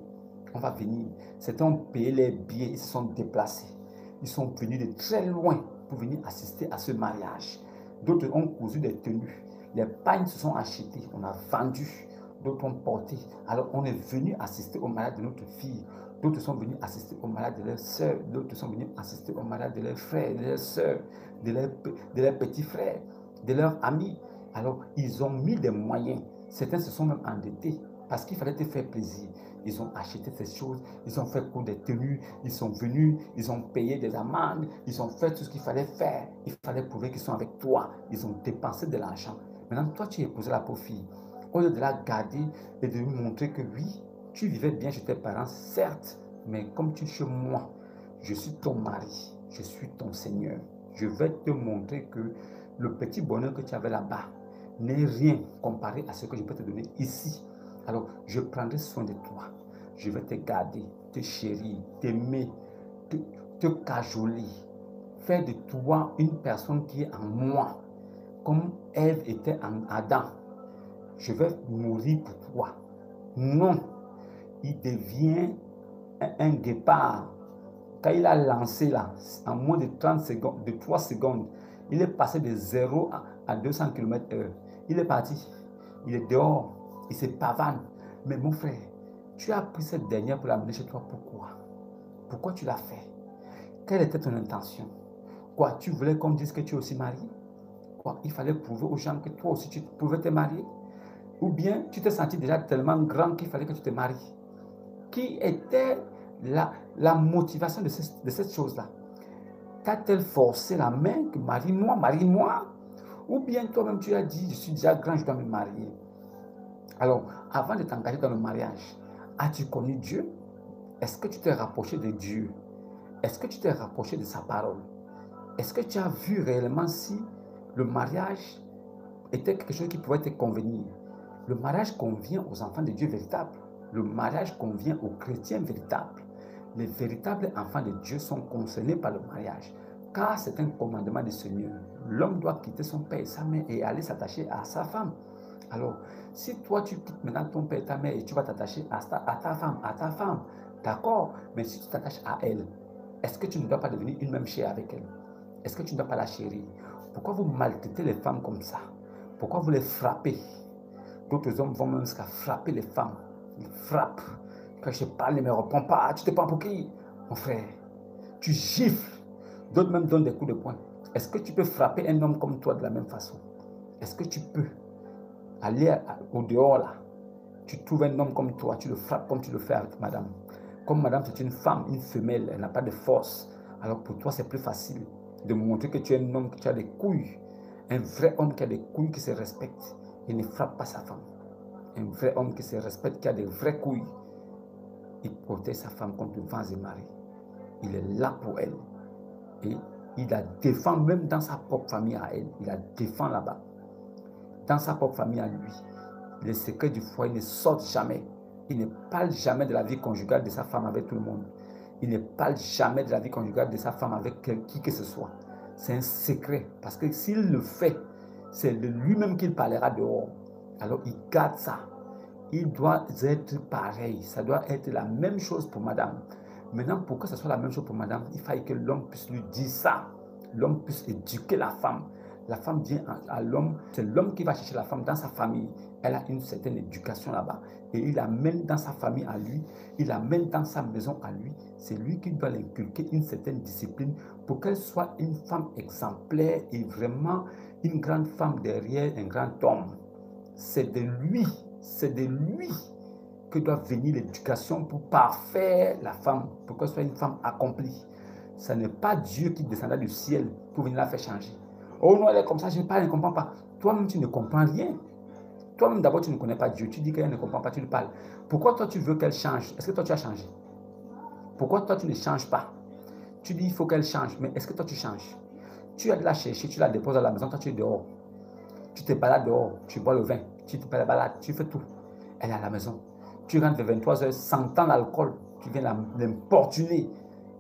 on va venir. Certains ont payé les billets, ils se sont déplacés. Ils sont venus de très loin pour venir assister à ce mariage. D'autres ont cousu des tenues. Les pagnes se sont achetées, on a vendu. D'autres ont porté. Alors on est venu assister au mariage de notre fille. D'autres sont venus assister au mariage de leurs soeurs. D'autres sont venus assister au mariage de leurs frères, de leurs soeurs, de leurs petits frères, de leurs amis. Alors ils ont mis des moyens. Certains se sont même endettés parce qu'il fallait te faire plaisir. Ils ont acheté ces choses, ils ont fait coudre des tenues, ils sont venus, ils ont payé des amendes, ils ont fait tout ce qu'il fallait faire. Il fallait prouver qu'ils sont avec toi. Ils ont dépensé de l'argent. Maintenant, toi, tu as épousé la pauvre fille. Au lieu de la garder et de lui montrer que oui, tu vivais bien chez tes parents, certes, mais comme tu es chez moi, je suis ton mari, je suis ton Seigneur. Je vais te montrer que le petit bonheur que tu avais là-bas n'est rien comparé à ce que je peux te donner ici. Alors, je prendrai soin de toi. Je vais te garder, te chérir, t'aimer, te cajoler, faire de toi une personne qui est en moi, comme Ève était en Adam. Je vais mourir pour toi. Non, il devient un guépard. Quand il a lancé là, en moins de 30 secondes, de 3 secondes, il est passé de 0 à 200 km/h. Il est parti. Il est dehors. Il se pavane. Mais mon frère, tu as pris cette dernière pour l'amener chez toi. Pourquoi? Pourquoi tu l'as fait? Quelle était ton intention? Quoi? Tu voulais qu'on dise que tu es aussi marié? Quoi? Il fallait prouver aux gens que toi aussi tu pouvais te marier? Ou bien tu t'es senti déjà tellement grand qu'il fallait que tu te maries? Qui était la motivation de cette chose-là? T'a-t-elle forcé la main que marie-moi, marie-moi? Ou bien toi-même tu as dit, je suis déjà grand, je dois me marier? Alors, avant de t'engager dans le mariage, as-tu connu Dieu? Est-ce que tu t'es rapproché de Dieu? Est-ce que tu t'es rapproché de sa parole? Est-ce que tu as vu réellement si le mariage était quelque chose qui pouvait te convenir? Le mariage convient aux enfants de Dieu véritables. Le mariage convient aux chrétiens véritables. Les véritables enfants de Dieu sont concernés par le mariage, car c'est un commandement du Seigneur. L'homme doit quitter son père et sa mère et aller s'attacher à sa femme. Alors, si toi tu quittes maintenant ton père et ta mère et tu vas t'attacher à ta femme, d'accord, mais si tu t'attaches à elle, est-ce que tu ne dois pas devenir une même chair avec elle? Est-ce que tu ne dois pas la chérir? Pourquoi vous maltraitez les femmes comme ça? Pourquoi vous les frappez? D'autres hommes vont même jusqu'à frapper les femmes. Ils frappent. Quand je parle, ne me reprends pas. Tu te prends pour qui? Mon frère, tu gifles. D'autres même donnent des coups de poing. Est-ce que tu peux frapper un homme comme toi de la même façon? Est-ce que tu peux aller au dehors là? Tu trouves un homme comme toi, tu le frappes comme tu le fais avec madame. Comme madame, c'est une femme, une femelle, elle n'a pas de force. Alors pour toi, c'est plus facile de montrer que tu es un homme, que tu as des couilles. Un vrai homme qui a des couilles, qui se respecte. Il ne frappe pas sa femme. Un vrai homme qui se respecte, qui a des vraies couilles, il protège sa femme contre vents et marées. Il est là pour elle. Et il la défend même dans sa propre famille à elle. Il la défend là-bas. Dans sa propre famille à lui. les secrets du foyer ne sortent jamais. Il ne parle jamais de la vie conjugale de sa femme avec tout le monde. Il ne parle jamais de la vie conjugale de sa femme avec qui que ce soit. C'est un secret. Parce que s'il le fait, c'est de lui-même qu'il parlera dehors. Alors il garde ça. Il doit être pareil. Ça doit être la même chose pour madame. Maintenant, pour que ce soit la même chose pour madame, il faille que l'homme puisse lui dire ça. L'homme puisse éduquer la femme. La femme vient à l'homme. C'est l'homme qui va chercher la femme dans sa famille. Elle a une certaine éducation là-bas. Et il l'amène dans sa famille à lui. Il l'amène dans sa maison à lui. C'est lui qui doit l'inculquer une certaine discipline pour qu'elle soit une femme exemplaire et vraiment une grande femme derrière un grand homme. C'est de lui que doit venir l'éducation pour parfaire la femme, pour qu'elle soit une femme accomplie. Ce n'est pas Dieu qui descendra du ciel pour venir la faire changer. Oh non, elle est comme ça, je ne comprends pas. Toi-même, tu ne comprends rien. Toi-même, d'abord, tu ne connais pas Dieu. Tu dis qu'elle ne comprend pas, tu lui parles. Pourquoi toi, tu veux qu'elle change? Est-ce que toi, tu as changé? Pourquoi toi, tu ne changes pas? Tu dis, il faut qu'elle change, mais est-ce que toi, tu changes? Tu as de la chercher, tu la déposes à la maison, toi, tu es dehors. Tu te balades dehors, tu bois le vin, tu te balades, tu fais tout. Elle est à la maison. Tu rentres vers 23h, sentant l'alcool, tu viens l'importuner.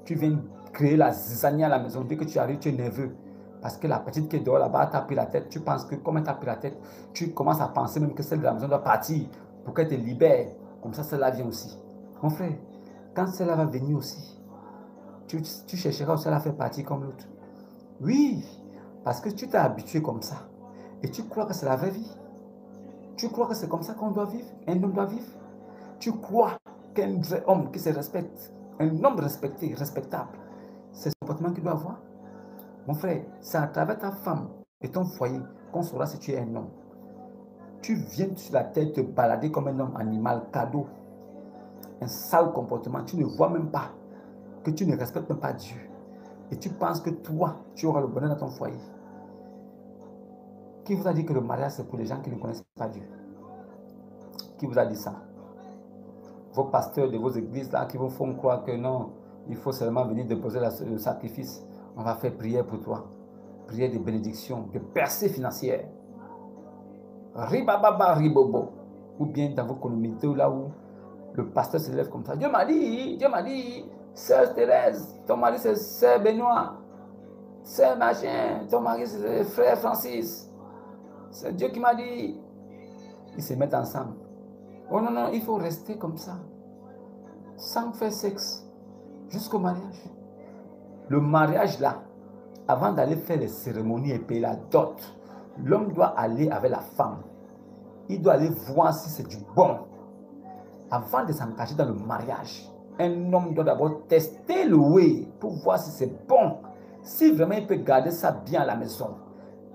Tu viens créer la zizanie à la maison. Dès que tu arrives, tu es nerveux. Parce que la petite qui est dehors là-bas t'a pris la tête. Tu penses que comme elle t'a pris la tête, tu commences à penser même que celle de la maison doit partir pour qu'elle te libère. Comme ça, celle-là vient aussi. Mon frère, quand celle-là va venir aussi, tu chercheras aussi à la faire partir comme l'autre. Oui, parce que tu t'es habitué comme ça. Et tu crois que c'est la vraie vie. Tu crois que c'est comme ça qu'on doit vivre, un homme doit vivre. Tu crois qu'un vrai homme qui se respecte, un homme respecté, respectable, c'est ce comportement qu'il doit avoir. Mon frère, c'est à travers ta femme et ton foyer qu'on saura si tu es un homme. Tu viens sur la terre te balader comme un homme animal, cadeau. Un sale comportement. Tu ne vois même pas que tu ne respectes même pas Dieu. Et tu penses que toi, tu auras le bonheur dans ton foyer. Qui vous a dit que le mariage, c'est pour les gens qui ne connaissent pas Dieu? Qui vous a dit ça? Vos pasteurs de vos églises là qui vous font croire que non, il faut seulement venir déposer le sacrifice. On va faire prière pour toi. Prière de bénédiction, de percée financière. Ribababa ribobo. Ou bien dans vos communautés là où le pasteur se lève comme ça. Dieu m'a dit, Sœur Thérèse, ton mari c'est Sœur Benoît. Sœur machin, ton mari c'est Frère Francis. C'est Dieu qui m'a dit. Ils se mettent ensemble. Oh non, non, il faut rester comme ça. Sans faire sexe. Jusqu'au mariage. Le mariage là, avant d'aller faire les cérémonies et payer la dot, l'homme doit aller avec la femme. Il doit aller voir si c'est du bon. Avant de s'engager dans le mariage, un homme doit d'abord tester le way pour voir si c'est bon. Si vraiment il peut garder ça bien à la maison.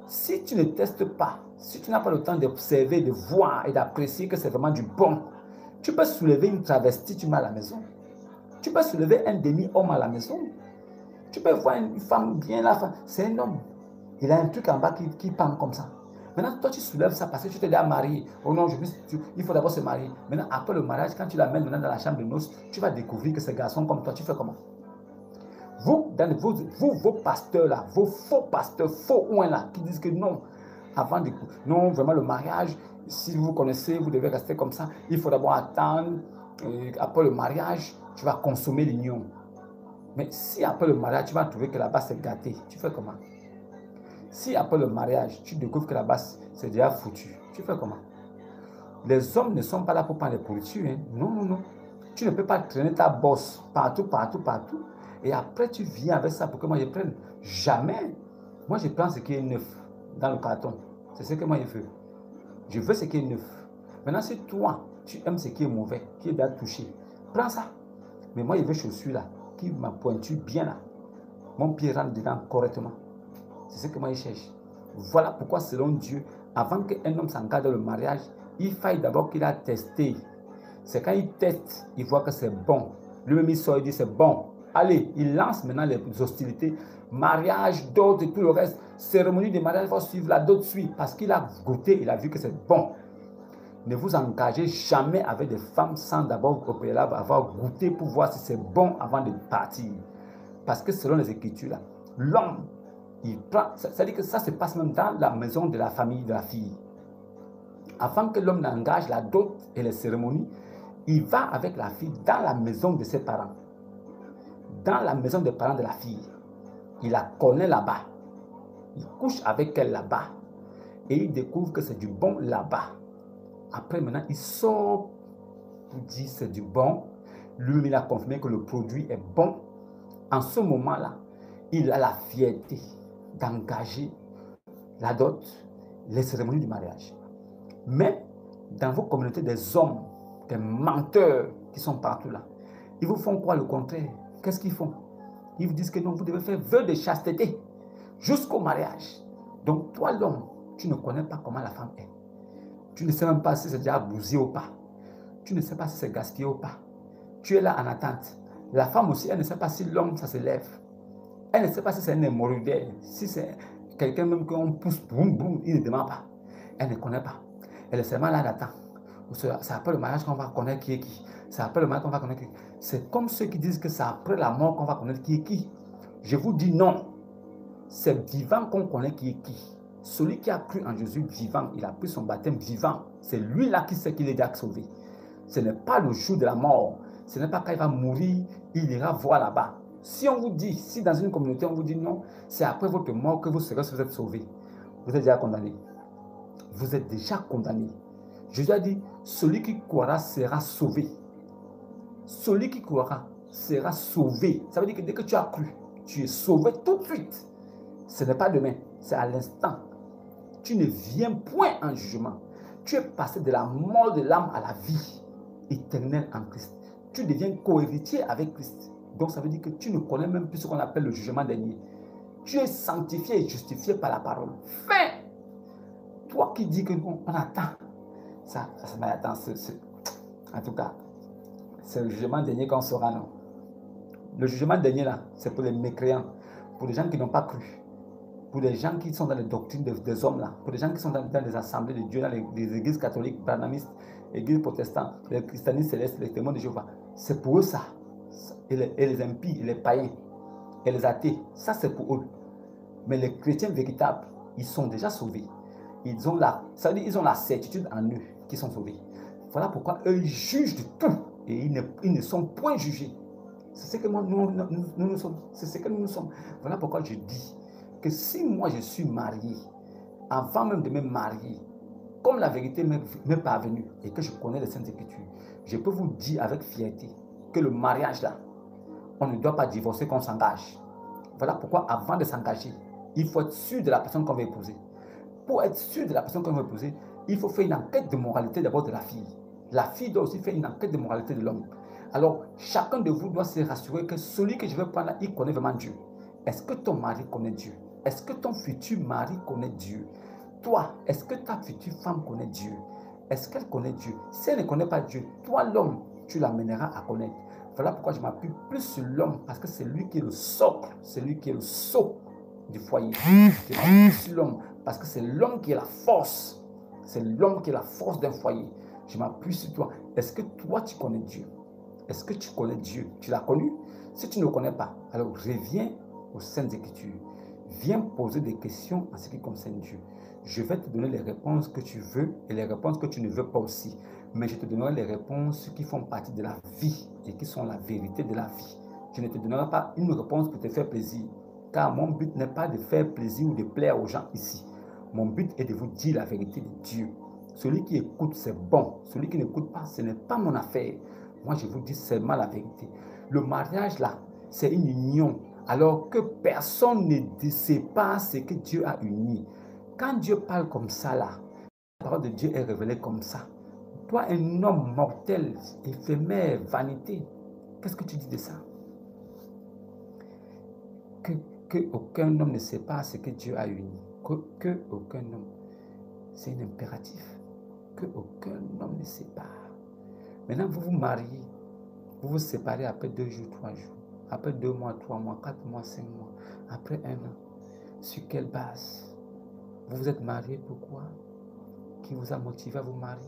Si tu ne testes pas, si tu n'as pas le temps d'observer, de voir et d'apprécier que c'est vraiment du bon, tu peux soulever une travestie, tu mets à la maison. Tu peux soulever un demi-homme à la maison. Tu peux voir une femme bien là, c'est un homme. Il a un truc en bas qui pend comme ça. Maintenant, toi, tu soulèves ça parce que tu t'es déjà marié. Oh non, il faut d'abord se marier. Maintenant, après le mariage, quand tu l'amènes maintenant dans la chambre de noces, tu vas découvrir que ces garçons comme toi, tu fais comment? Vous, vos pasteurs là, vos faux pasteurs, faux ouins là, qui disent que non, avant de... Non, vraiment le mariage, si vous connaissez, vous devez rester comme ça. Il faut d'abord attendre. Après le mariage, tu vas consommer l'union. Mais si après le mariage, tu vas trouver que là-bas c'est gâté, tu fais comment? Si après le mariage, tu découvres que là-bas c'est déjà foutu, tu fais comment? Les hommes ne sont pas là pour prendre les pourritures. Hein? Non, non, non. Tu ne peux pas traîner ta bosse partout, partout, partout. Et après, tu viens avec ça pour que moi je prenne. Jamais. Moi, je prends ce qui est neuf dans le carton. C'est ce que moi je veux. Je veux ce qui est neuf. Maintenant, si toi, tu aimes ce qui est mauvais, qui est déjà touché, prends ça. Mais moi, je veux chaussure là, qui m'a pointu bien là. Mon pied rentre dedans correctement. C'est ce que moi je cherche. Voilà pourquoi, selon Dieu, avant qu'un homme s'engage dans le mariage, il faille d'abord qu'il a testé. C'est quand il teste, il voit que c'est bon. Lui-même, il sort, il dit c'est bon. Allez, il lance maintenant les hostilités. Mariage, dot et tout le reste. Cérémonie de mariage va suivre, la dot suit. Parce qu'il a goûté, il a vu que c'est bon. Ne vous engagez jamais avec des femmes sans d'abord au préalable avoir goûté pour voir si c'est bon avant de partir. Parce que selon les Écritures, là, l'homme, il prend, c'est-à-dire que ça se passe même dans la maison de la famille de la fille. Avant que l'homme n'engage la dot et les cérémonies, il va avec la fille dans la maison de ses parents. Dans la maison des parents de la fille. Il la connaît là-bas. Il couche avec elle là-bas. Et il découvre que c'est du bon là-bas. Après, maintenant, il sort pour dire c'est du bon. Lui, il a confirmé que le produit est bon. En ce moment-là, il a la fierté d'engager la dot, les cérémonies du mariage. Mais dans vos communautés, des hommes, des menteurs qui sont partout là, ils vous font croire le contraire. Qu'est-ce qu'ils font? Ils vous disent que non, vous devez faire vœu de chasteté jusqu'au mariage. Donc toi, l'homme, tu ne connais pas comment la femme est. Tu ne sais même pas si c'est déjà bousillé ou pas. Tu ne sais pas si c'est gaspillé ou pas. Tu es là en attente. La femme aussi, elle ne sait pas si l'homme, ça se lève. Elle ne sait pas si c'est un hémorroïdaire, si c'est quelqu'un même qu'on pousse, boum, boum, il ne demande pas. Elle ne connaît pas. Elle est seulement là d'attendre. C'est après le mariage qu'on va connaître qui est qui. C'est après le mariage qu'on va connaître qui est qui. C'est comme ceux qui disent que c'est après la mort qu'on va connaître qui est qui. Je vous dis non. C'est vivant qu'on connaît qui est qui. Celui qui a cru en Jésus vivant, il a pris son baptême vivant. C'est lui-là qui sait qu'il est déjà sauvé. Ce n'est pas le jour de la mort. Ce n'est pas quand il va mourir, il ira voir là-bas. Si on vous dit, si dans une communauté on vous dit non, c'est après votre mort que vous serez si vous êtes sauvé. Vous êtes déjà condamné. Vous êtes déjà condamné. Jésus a dit, celui qui croira sera sauvé. Celui qui croira sera sauvé. Ça veut dire que dès que tu as cru, tu es sauvé tout de suite. Ce n'est pas demain, c'est à l'instant. Tu ne viens point en jugement. Tu es passé de la mort de l'âme à la vie éternelle en Christ. Tu deviens co-héritier avec Christ. Donc ça veut dire que tu ne connais même plus ce qu'on appelle le jugement dernier. Tu es sanctifié et justifié par la parole. Fin. Toi qui dis que on attend. En tout cas, c'est le jugement dernier qu'on saura, non. Le jugement dernier là, c'est pour les mécréants, pour les gens qui n'ont pas cru, pour les gens qui sont dans les doctrines des hommes là, pour les gens qui sont dans les assemblées de Dieu, dans les églises catholiques, branhamistes, églises protestantes, les christianistes célestes, les témoins de Jéhovah. C'est pour eux ça. Et les impies, et les païens, et les athées, ça c'est pour eux. Mais les chrétiens véritables, ils sont déjà sauvés. Ils ont la certitude en eux qu'ils sont sauvés. Voilà pourquoi eux ils jugent de tout et ils ne sont point jugés. C'est ce que nous sommes. C'est ce que nous sommes. Voilà pourquoi je dis que si moi je suis marié, avant même de me marier, comme la vérité m'est parvenue et que je connais les Saintes Écritures, je peux vous dire avec fierté que le mariage là, on ne doit pas divorcer qu'on s'engage. Voilà pourquoi avant de s'engager, il faut être sûr de la personne qu'on va épouser. Pour être sûr de la personne qu'on va épouser, il faut faire une enquête de moralité d'abord de la fille. La fille doit aussi faire une enquête de moralité de l'homme. Alors, chacun de vous doit se rassurer que celui que je vais prendre là, il connaît vraiment Dieu. Est-ce que ton mari connaît Dieu? Est-ce que ton futur mari connaît Dieu? Toi, est-ce que ta future femme connaît Dieu? Est-ce qu'elle connaît Dieu? Si elle ne connaît pas Dieu, toi l'homme, tu l'amèneras à connaître. Voilà pourquoi je m'appuie plus sur l'homme, parce que c'est lui qui est le socle, c'est lui qui est le sceau du foyer. Je m'appuie sur l'homme, parce que c'est l'homme qui est la force. C'est l'homme qui est la force d'un foyer. Je m'appuie sur toi. Est-ce que toi, tu connais Dieu? Est-ce que tu connais Dieu? Tu l'as connu? Si tu ne le connais pas, alors reviens aux Saintes Écritures. Viens poser des questions en ce qui concerne Dieu. Je vais te donner les réponses que tu veux et les réponses que tu ne veux pas aussi. Mais je te donnerai les réponses qui font partie de la vie et qui sont la vérité de la vie. Je ne te donnerai pas une réponse pour te faire plaisir. Car mon but n'est pas de faire plaisir ou de plaire aux gens ici. Mon but est de vous dire la vérité de Dieu. Celui qui écoute, c'est bon. Celui qui n'écoute pas, ce n'est pas mon affaire. Moi, je vous dis seulement la vérité. Le mariage, là, c'est une union. Alors que personne ne sépare ce que Dieu a uni. Quand Dieu parle comme ça, là, la parole de Dieu est révélée comme ça. Toi, un homme mortel, éphémère, vanité, qu'est-ce que tu dis de ça? Que aucun homme ne sépare ce que Dieu a uni. Que aucun homme. C'est un impératif. Que aucun homme ne sépare. Maintenant, vous vous mariez. Vous vous séparez après 2 jours, 3 jours. Après 2 mois, 3 mois, 4 mois, 5 mois. Après 1 an. Sur quelle base? Vous vous êtes marié, pourquoi? Qui vous a motivé à vous marier?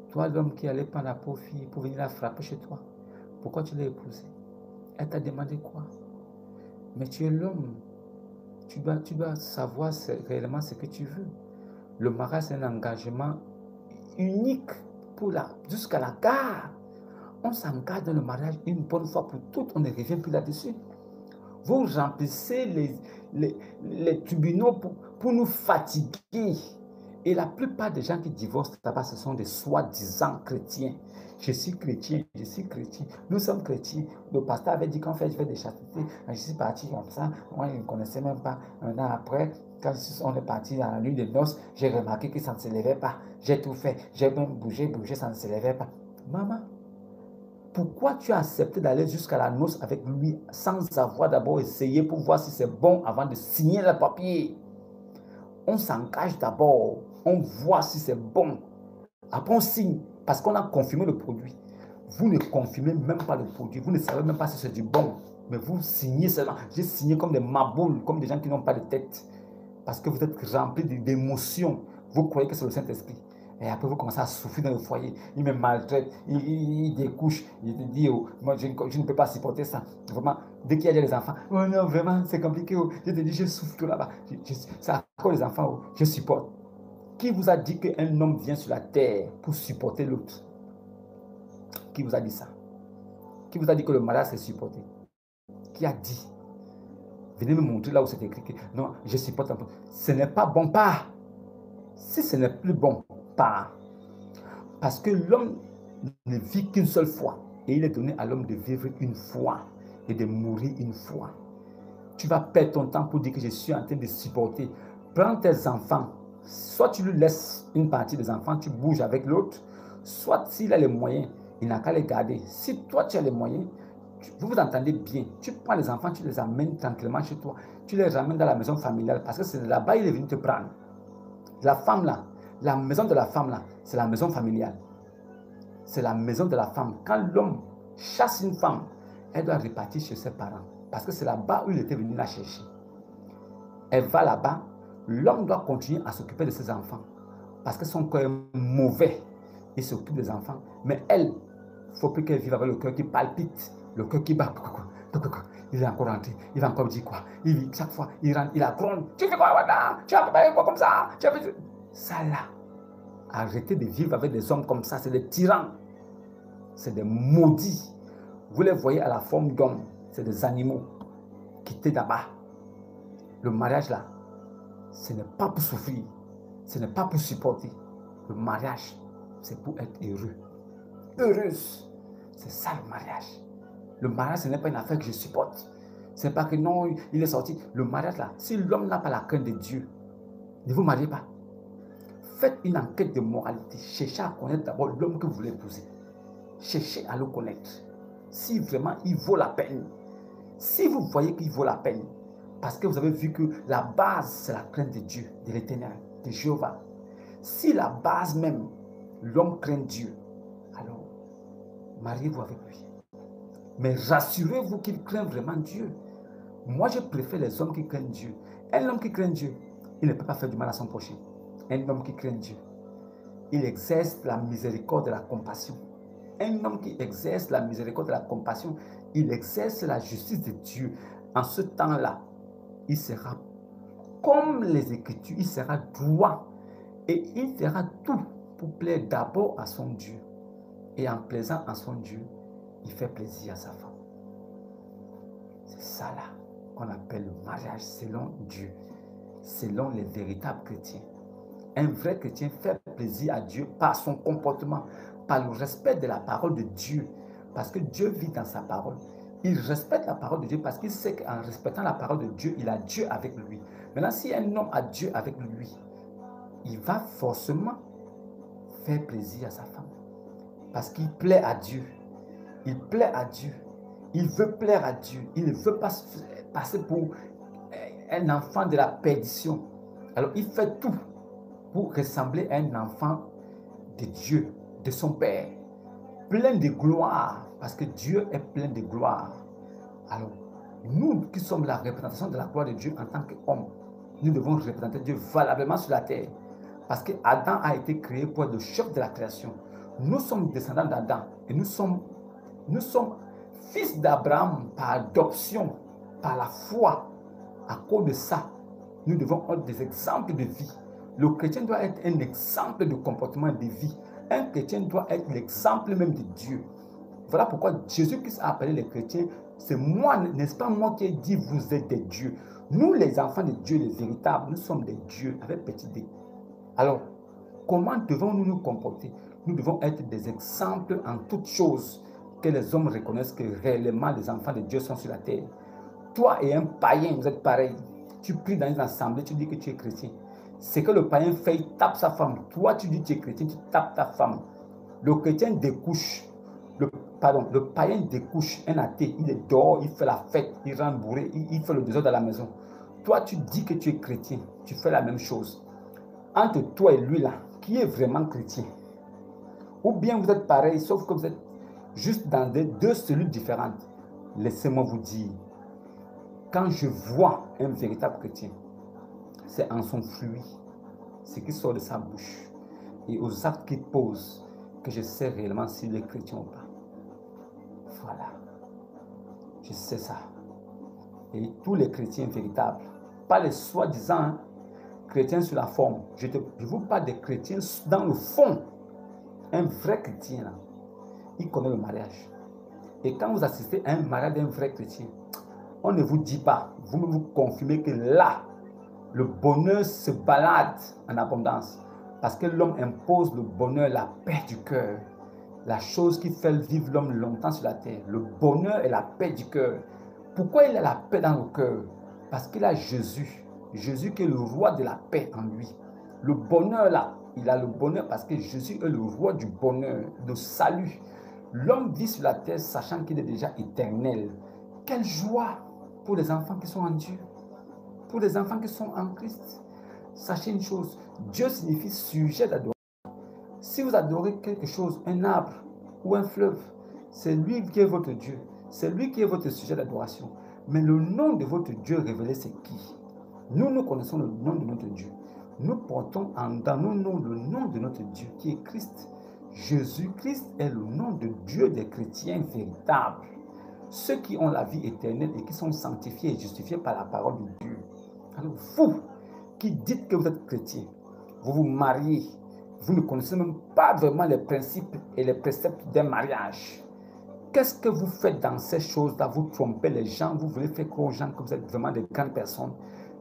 Toi, l'homme qui allait prendre la pauvre fille pour venir la frapper chez toi. Pourquoi tu l'as épousée? Elle t'a demandé quoi? Mais tu es l'homme. Tu dois savoir réellement ce que tu veux. Le mariage, c'est un engagement unique jusqu'à la gare. On s'engage dans le mariage une bonne fois pour toutes, on ne revient plus là-dessus. Vous remplissez les tribunaux pour nous fatiguer. Et la plupart des gens qui divorcent là-bas, ce sont des soi-disant chrétiens. Je suis chrétien, je suis chrétien. Nous sommes chrétiens. Le pasteur avait dit qu'en fait, je fais des chastetés. Je suis parti comme ça. Moi, je ne connaissais même pas. Un an après, quand on est parti à la nuit des noces, j'ai remarqué que ça ne se levait pas. J'ai tout fait. J'ai même bougé, ça ne se levait pas. Maman, pourquoi tu as accepté d'aller jusqu'à la noce avec lui sans avoir d'abord essayé pour voir si c'est bon avant de signer le papier? On s'engage d'abord, on voit si c'est bon. Après, on signe parce qu'on a confirmé le produit. Vous ne confirmez même pas le produit. Vous ne savez même pas si c'est du bon. Mais vous signez seulement. J'ai signé comme des maboules, comme des gens qui n'ont pas de tête. Parce que vous êtes remplis d'émotions. Vous croyez que c'est le Saint-Esprit. Et après, vous commencez à souffrir dans le foyer. Il me maltraite, il découche. Il te dit, oh, moi, je ne peux pas supporter ça. Vraiment, dès qu'il y a des enfants, oh non, vraiment, c'est compliqué. Oh. Je te dis, je souffre là-bas. C'est à cause des enfants, oh, je supporte. Qui vous a dit qu'un homme vient sur la terre pour supporter l'autre? Qui vous a dit ça? Qui vous a dit que le mariage c'est supporter? Qui a dit? Venez me montrer là où c'est écrit que non, je supporte un peu. Ce n'est pas bon, pas. Si ce n'est plus bon, pas. Parce que l'homme ne vit qu'une seule fois. Et il est donné à l'homme de vivre une fois et de mourir une fois. Tu vas perdre ton temps pour dire que je suis en train de supporter. Prends tes enfants. Soit tu lui laisses une partie des enfants, tu bouges avec l'autre. Soit s'il a les moyens, il n'a qu'à les garder. Si toi tu as les moyens, vous vous entendez bien. Tu prends les enfants, tu les amènes tranquillement chez toi. Tu les ramènes dans la maison familiale parce que c'est là-bas il est venu te prendre. La femme là, la maison de la femme là, c'est la maison familiale. C'est la maison de la femme. Quand l'homme chasse une femme, elle doit repartir chez ses parents. Parce que c'est là-bas où il était venu la chercher. Elle va là-bas, l'homme doit continuer à s'occuper de ses enfants. Parce que son cœur est mauvais. Il s'occupe des enfants. Mais elle, il ne faut plus qu'elle vive avec le cœur qui palpite, le cœur qui bat. Il est encore rentré, il va encore dire quoi? Chaque fois, il rentre, il a gronde. Tu fais quoi, Wada? Tu as préparé quoi comme ça? Tu as fait... Ça là. Arrêtez de vivre avec des hommes comme ça, c'est des tyrans. C'est des maudits. Vous les voyez à la forme d'hommes, c'est des animaux. Quittez là-bas. Le mariage là, ce n'est pas pour souffrir, ce n'est pas pour supporter. Le mariage, c'est pour être heureux. Heureuse. C'est ça le mariage. Le mariage, ce n'est pas une affaire que je supporte. Ce n'est pas que non, il est sorti. Le mariage là, si l'homme n'a pas la crainte de Dieu, ne vous mariez pas. Faites une enquête de moralité. Cherchez à connaître d'abord l'homme que vous voulez épouser. Cherchez à le connaître. Si vraiment il vaut la peine. Si vous voyez qu'il vaut la peine, parce que vous avez vu que la base, c'est la crainte de Dieu, de l'Éternel, de Jéhovah. Si la base même, l'homme craint Dieu, alors mariez-vous avec lui. Mais rassurez-vous qu'il craint vraiment Dieu. Moi, je préfère les hommes qui craignent Dieu. Un homme qui craint Dieu, il ne peut pas faire du mal à son prochain. Un homme qui craint Dieu, il exerce la miséricorde et la compassion. Un homme qui exerce la miséricorde et la compassion, il exerce la justice de Dieu. En ce temps-là, il sera comme les Écritures, il sera droit et il fera tout pour plaire d'abord à son Dieu. Et en plaisant à son Dieu, il fait plaisir à sa femme. C'est ça là qu'on appelle le mariage selon Dieu, selon les véritables chrétiens. Un vrai chrétien fait plaisir à Dieu par son comportement, par le respect de la parole de Dieu. Parce que Dieu vit dans sa parole. Il respecte la parole de Dieu parce qu'il sait qu'en respectant la parole de Dieu, il a Dieu avec lui. Maintenant, si un homme a Dieu avec lui, il va forcément faire plaisir à sa femme. Parce qu'il plaît à Dieu. Il plaît à Dieu. Il veut plaire à Dieu. Il ne veut pas passer pour un enfant de la perdition. Alors, il fait tout pour ressembler à un enfant de Dieu, de son Père, plein de gloire, parce que Dieu est plein de gloire. Alors, nous qui sommes la représentation de la gloire de Dieu en tant qu'homme, nous devons représenter Dieu valablement sur la terre, parce que Adam a été créé pour être le chef de la création. Nous sommes descendants d'Adam et nous sommes fils d'Abraham par adoption, par la foi. À cause de ça, nous devons être des exemples de vie. Le chrétien doit être un exemple de comportement de vie. Un chrétien doit être l'exemple même de Dieu. Voilà pourquoi Jésus-Christ a appelé les chrétiens. C'est moi, n'est-ce pas moi qui ai dit vous êtes des dieux. Nous les enfants de Dieu, les véritables, nous sommes des dieux avec petit d. Alors, comment devons-nous nous comporter? Nous devons être des exemples en toutes choses, que les hommes reconnaissent que réellement les enfants de Dieu sont sur la terre. Toi et un païen, vous êtes pareil. Tu pries dans une assemblée, tu dis que tu es chrétien. C'est que le païen fait, il tape sa femme. Toi, tu dis que tu es chrétien, tu tapes ta femme. Le chrétien découche. Le païen découche, un athée, il est dehors, il fait la fête, il rentre bourré, il fait le désordre à la maison. Toi, tu dis que tu es chrétien, tu fais la même chose. Entre toi et lui là, qui est vraiment chrétien? Ou bien vous êtes pareil, sauf que vous êtes juste dans deux cellules différentes. Laissez-moi vous dire, quand je vois un véritable chrétien, c'est en son fruit, ce qui sort de sa bouche et aux actes qu'il pose, que je sais réellement s'il est chrétien ou pas. Voilà. Je sais ça. Et tous les chrétiens véritables, pas les soi-disant chrétiens sur la forme. Je vous parle des chrétiens dans le fond. Un vrai chrétien, là, il connaît le mariage. Et quand vous assistez à un mariage d'un vrai chrétien, on ne vous dit pas, vous confirmez que là, le bonheur se balade en abondance. Parce que l'homme impose le bonheur, la paix du cœur. La chose qui fait vivre l'homme longtemps sur la terre. Le bonheur et la paix du cœur. Pourquoi il a la paix dans le cœur? Parce qu'il a Jésus. Jésus qui est le roi de la paix en lui. Le bonheur là, il a le bonheur parce que Jésus est le roi du bonheur, du salut. L'homme vit sur la terre sachant qu'il est déjà éternel. Quelle joie pour les enfants qui sont en Dieu. Pour les enfants qui sont en Christ. Sachez une chose, Dieu signifie sujet d'adoration. Si vous adorez quelque chose, un arbre ou un fleuve, c'est lui qui est votre Dieu. C'est lui qui est votre sujet d'adoration. Mais le nom de votre Dieu révélé, c'est qui? Nous connaissons le nom de notre Dieu. Nous portons dans nos noms le nom de notre Dieu, qui est Christ. Jésus-Christ est le nom de Dieu des chrétiens véritables. Ceux qui ont la vie éternelle et qui sont sanctifiés et justifiés par la parole de Dieu. Alors vous, qui dites que vous êtes chrétien, vous vous mariez, vous ne connaissez même pas vraiment les principes et les préceptes d'un mariage. Qu'est-ce que vous faites dans ces choses-là? Vous trompez les gens, vous voulez faire croire aux gens que vous êtes vraiment des grandes personnes.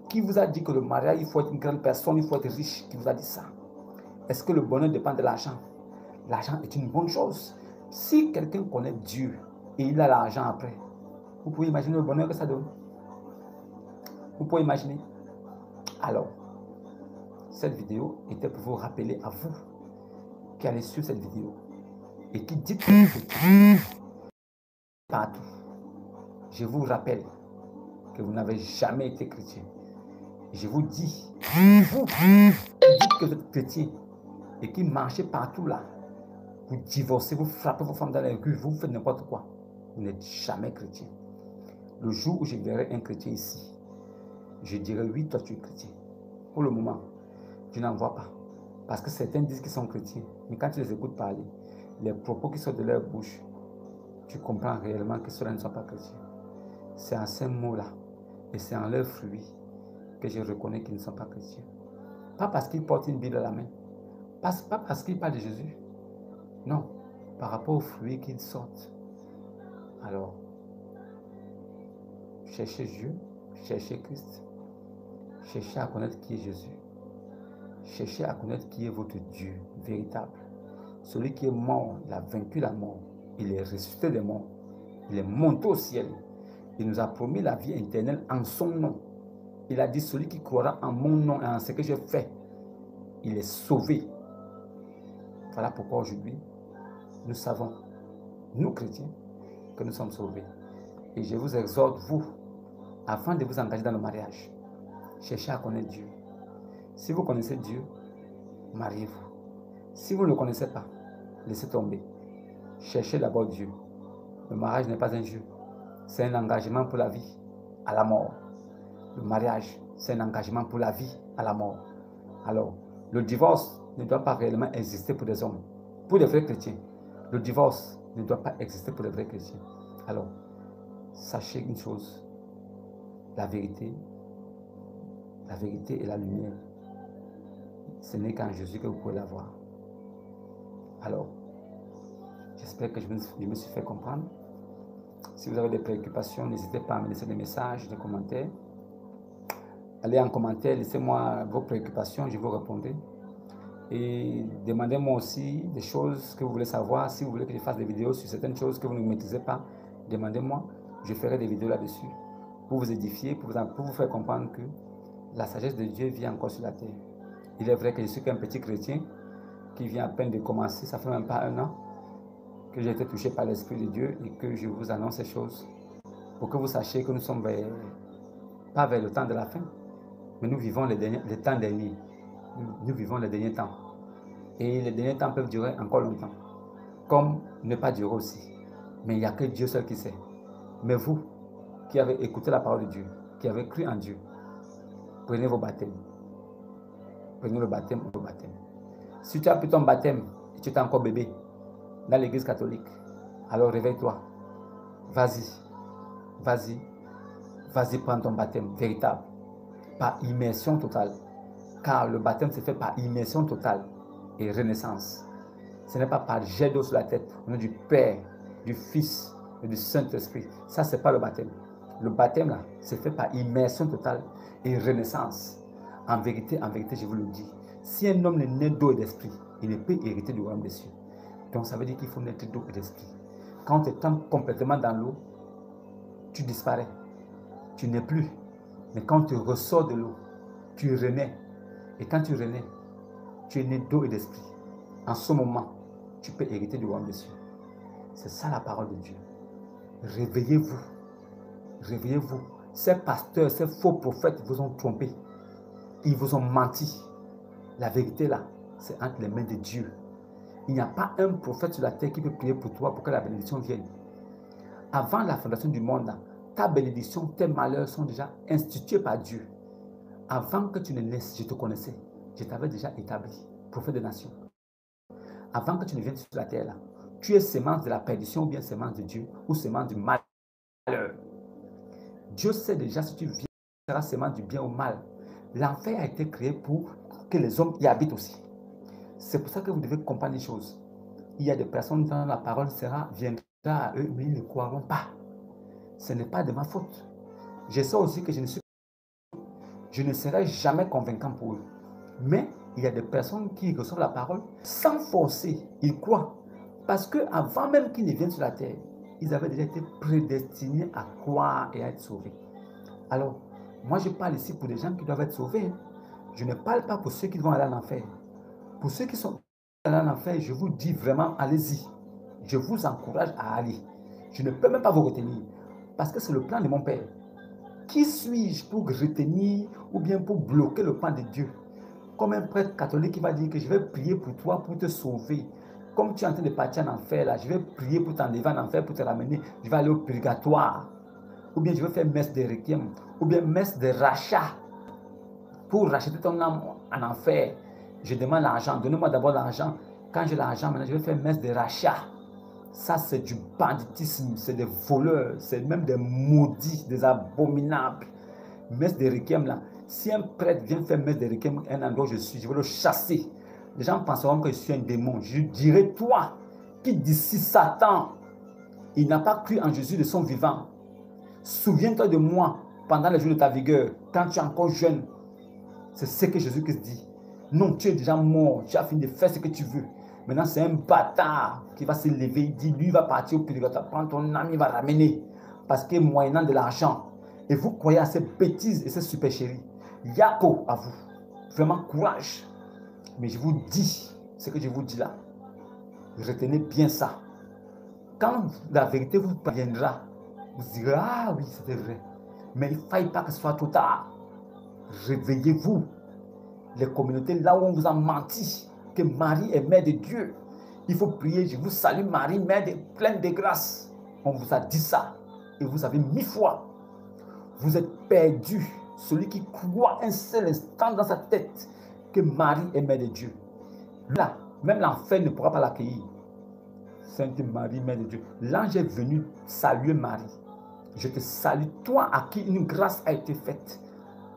Qui vous a dit que le mariage, il faut être une grande personne, il faut être riche? Qui vous a dit ça? Est-ce que le bonheur dépend de l'argent? L'argent est une bonne chose. Si quelqu'un connaît Dieu et il a l'argent après, vous pouvez imaginer le bonheur que ça donne? Vous pouvez imaginer? Alors, cette vidéo était pour vous rappeler à vous qui allez suivre cette vidéo et qui dites que partout. Je vous rappelle que vous n'avez jamais été chrétien. Je vous dis, vous qui dites que vous êtes chrétien et qui marchez partout là, vous divorcez, vous frappez vos femmes dans les rues, vous faites n'importe quoi. Vous n'êtes jamais chrétien. Le jour où je verrai un chrétien ici, je dirai oui, toi tu es chrétien. Pour le moment, je n'en vois pas. Parce que certains disent qu'ils sont chrétiens, mais quand tu les écoutes parler, les propos qui sortent de leur bouche, tu comprends réellement que ceux-là ne sont pas chrétiens. C'est en ces mots-là et c'est en leurs fruits que je reconnais qu'ils ne sont pas chrétiens. Pas parce qu'ils portent une Bible à la main, pas parce qu'ils parlent de Jésus. Non, par rapport aux fruits qu'ils sortent. Alors, cherchez Dieu, cherchez Christ, cherchez à connaître qui est Jésus. Cherchez à connaître qui est votre Dieu véritable. Celui qui est mort, il a vaincu la mort. Il est ressuscité des morts. Il est monté au ciel. Il nous a promis la vie éternelle en son nom. Il a dit, celui qui croira en mon nom et en ce que j'ai fait, il est sauvé. Voilà pourquoi aujourd'hui, nous savons, nous chrétiens, que nous sommes sauvés. Et je vous exhorte, vous, afin de vous engager dans le mariage, cherchez à connaître Dieu. Si vous connaissez Dieu, mariez-vous. Si vous ne le connaissez pas, laissez tomber. Cherchez d'abord Dieu. Le mariage n'est pas un jeu. C'est un engagement pour la vie, à la mort. Le mariage, c'est un engagement pour la vie, à la mort. Alors, le divorce ne doit pas réellement exister pour des hommes. Pour les vrais chrétiens, le divorce ne doit pas exister pour les vrais chrétiens. Alors, sachez une chose. La vérité et la lumière. ce n'est qu'en Jésus que vous pouvez l'avoir. Alors, j'espère que je me suis fait comprendre. Si vous avez des préoccupations, n'hésitez pas à me laisser des messages, des commentaires. Allez en commentaire, laissez-moi vos préoccupations, je vous répondrai. Et demandez-moi aussi des choses que vous voulez savoir. Si vous voulez que je fasse des vidéos sur certaines choses que vous ne maîtrisez pas, demandez-moi. Je ferai des vidéos là-dessus pour vous édifier, pour vous faire comprendre que la sagesse de Dieu vient encore sur la terre. Il est vrai que je suis qu'un petit chrétien qui vient à peine de commencer, ça fait même pas 1 an que j'ai été touché par l'Esprit de Dieu et que je vous annonce ces choses pour que vous sachiez que nous sommes pas vers le temps de la fin, mais nous vivons les temps derniers. Nous vivons les derniers temps. Et les derniers temps peuvent durer encore longtemps, comme ne pas durer aussi. Mais il n'y a que Dieu seul qui sait. Mais vous, qui avez écouté la parole de Dieu, qui avez cru en Dieu, prenez vos baptêmes. Prenez le baptême ou le baptême. Si tu as pris ton baptême et tu es encore bébé dans l'église catholique, alors réveille-toi. Vas-y. Vas-y. Vas-y prendre ton baptême véritable. Par immersion totale. Car le baptême se fait par immersion totale et renaissance. Ce n'est pas par jet d'eau sur la tête. Au nom du Père, du Fils et du Saint-Esprit. Ça, ce n'est pas le baptême. Le baptême, là, se fait par immersion totale et renaissance. En vérité, je vous le dis, si un homme n'est né d'eau et d'esprit, il ne peut hériter du royaume des cieux. Donc, ça veut dire qu'il faut naître d'eau et d'esprit. Quand tu es complètement dans l'eau, tu disparais. Tu n'es plus. Mais quand tu ressors de l'eau, tu renais. Et quand tu renais, tu es né d'eau et d'esprit. En ce moment, tu peux hériter du royaume des cieux. C'est ça la parole de Dieu. Réveillez-vous. Réveillez-vous. Ces pasteurs, ces faux prophètes vous ont trompé. Ils vous ont menti. La vérité là, c'est entre les mains de Dieu. Il n'y a pas un prophète sur la terre qui peut prier pour toi pour que la bénédiction vienne. Avant la fondation du monde, là, ta bénédiction, tes malheurs sont déjà institués par Dieu. Avant que tu ne naisses, je te connaissais. Je t'avais déjà établi, prophète des nations. Avant que tu ne viennes sur la terre, là, tu es sémence de la perdition ou bien sémence de Dieu ou sémence du malheur. Dieu sait déjà si tu viens, tu seras sémence du bien ou mal. L'enfer a été créé pour que les hommes y habitent aussi. C'est pour ça que vous devez comprendre une chose. Il y a des personnes dont la parole viendra à eux, mais ils ne croiront pas. Ce n'est pas de ma faute. Je sais aussi que je ne serai jamais convaincant pour eux. Mais il y a des personnes qui reçoivent la parole sans forcer. Ils croient. Parce qu'avant même qu'ils ne viennent sur la terre, ils avaient déjà été prédestinés à croire et à être sauvés. Alors, moi je parle ici pour des gens qui doivent être sauvés. Je ne parle pas pour ceux qui vont aller en enfer. Pour ceux qui sont allés en enfer, je vous dis vraiment, allez-y. Je vous encourage à aller. Je ne peux même pas vous retenir. Parce que c'est le plan de mon Père. Qui suis-je pour retenir ou bien pour bloquer le plan de Dieu? Comme un prêtre catholique qui va dire que je vais prier pour toi pour te sauver. Comme tu es en train de partir en enfer, là, je vais prier pour t'enlever en enfer, pour te ramener. Je vais aller au purgatoire. Ou bien je vais faire messe de requiem. Ou bien messe de rachat. Pour racheter ton âme en enfer. Je demande l'argent. Donnez-moi d'abord l'argent. Quand j'ai l'argent, maintenant, je vais faire messe de rachat. Ça, c'est du banditisme. C'est des voleurs. C'est même des maudits, des abominables. Messe de requiem, là. Si un prêtre vient faire messe de requiem, un endroit où je suis, je vais le chasser. Les gens penseront que je suis un démon. Je dirai, toi, qui d'ici Satan, il n'a pas cru en Jésus de son vivant. Souviens-toi de moi pendant les jours de ta vigueur, quand tu es encore jeune. C'est ce que Jésus-Christ dit. Non, tu es déjà mort, tu as fini de faire ce que tu veux. Maintenant, c'est un bâtard qui va se lever. Il dit, lui, il va partir au purgatoire, prendre ton âme, il va ramener. Parce que moyennant de l'argent. Et vous croyez à ces bêtises et ces supercheries. Yako à vous. Vraiment courage. Mais je vous dis ce que je vous dis là. Retenez bien ça. Quand la vérité vous parviendra, vous direz, ah oui, c'était vrai. Mais il ne faille pas que ce soit trop tard. Réveillez-vous. Les communautés là où on vous a menti, que Marie est mère de Dieu. Il faut prier, je vous salue Marie, mère pleine de grâce. On vous a dit ça et vous avez 1000 fois. Vous êtes perdu. Celui qui croit un seul instant dans sa tête que Marie est mère de Dieu. Là, même l'enfer ne pourra pas l'accueillir. Sainte Marie, mère de Dieu. L'ange est venu saluer Marie. Je te salue, toi à qui une grâce a été faite.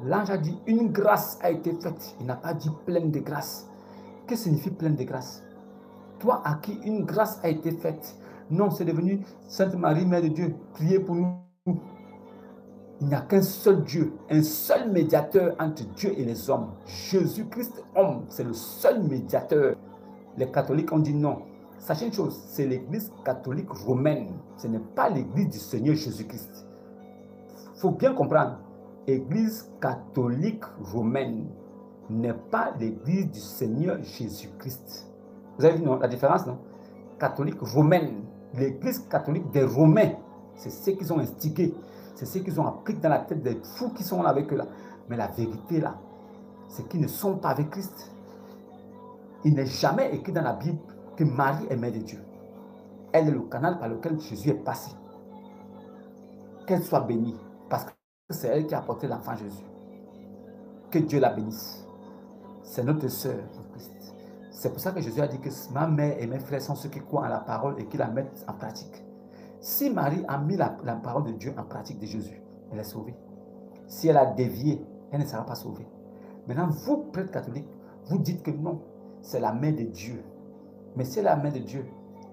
L'ange a dit, une grâce a été faite. Il n'a pas dit pleine de grâce. Qu'est-ce que signifie pleine de grâce? Toi à qui une grâce a été faite. Non, c'est devenu Sainte Marie, Mère de Dieu. Priez pour nous. Il n'y a qu'un seul Dieu, un seul médiateur entre Dieu et les hommes. Jésus-Christ, homme, c'est le seul médiateur. Les catholiques ont dit non. Sachez une chose, c'est l'église catholique romaine. Ce n'est pas l'église du Seigneur Jésus-Christ. Il faut bien comprendre. L'église catholique romaine n'est pas l'église du Seigneur Jésus-Christ. Vous avez vu non, la différence, non? Catholique romaine, l'église catholique des Romains, c'est ce qu'ils ont instigé. C'est ce qu'ils ont appris dans la tête des fous qui sont là avec eux là. Mais la vérité là, c'est qu'ils ne sont pas avec Christ. Il n'est jamais écrit dans la Bible que Marie est mère de Dieu. Elle est le canal par lequel Jésus est passé. Qu'elle soit bénie, parce que c'est elle qui a apporté l'enfant Jésus. Que Dieu la bénisse. C'est notre sœur en Christ. C'est pour ça que Jésus a dit que ma mère et mes frères sont ceux qui croient en la parole et qui la mettent en pratique. Si Marie a mis la parole de Dieu en pratique de Jésus, elle est sauvée. Si elle a dévié, elle ne sera pas sauvée. Maintenant, vous, prêtres catholiques, vous dites que non, c'est la mère de Dieu. Mais c'est la mère de Dieu.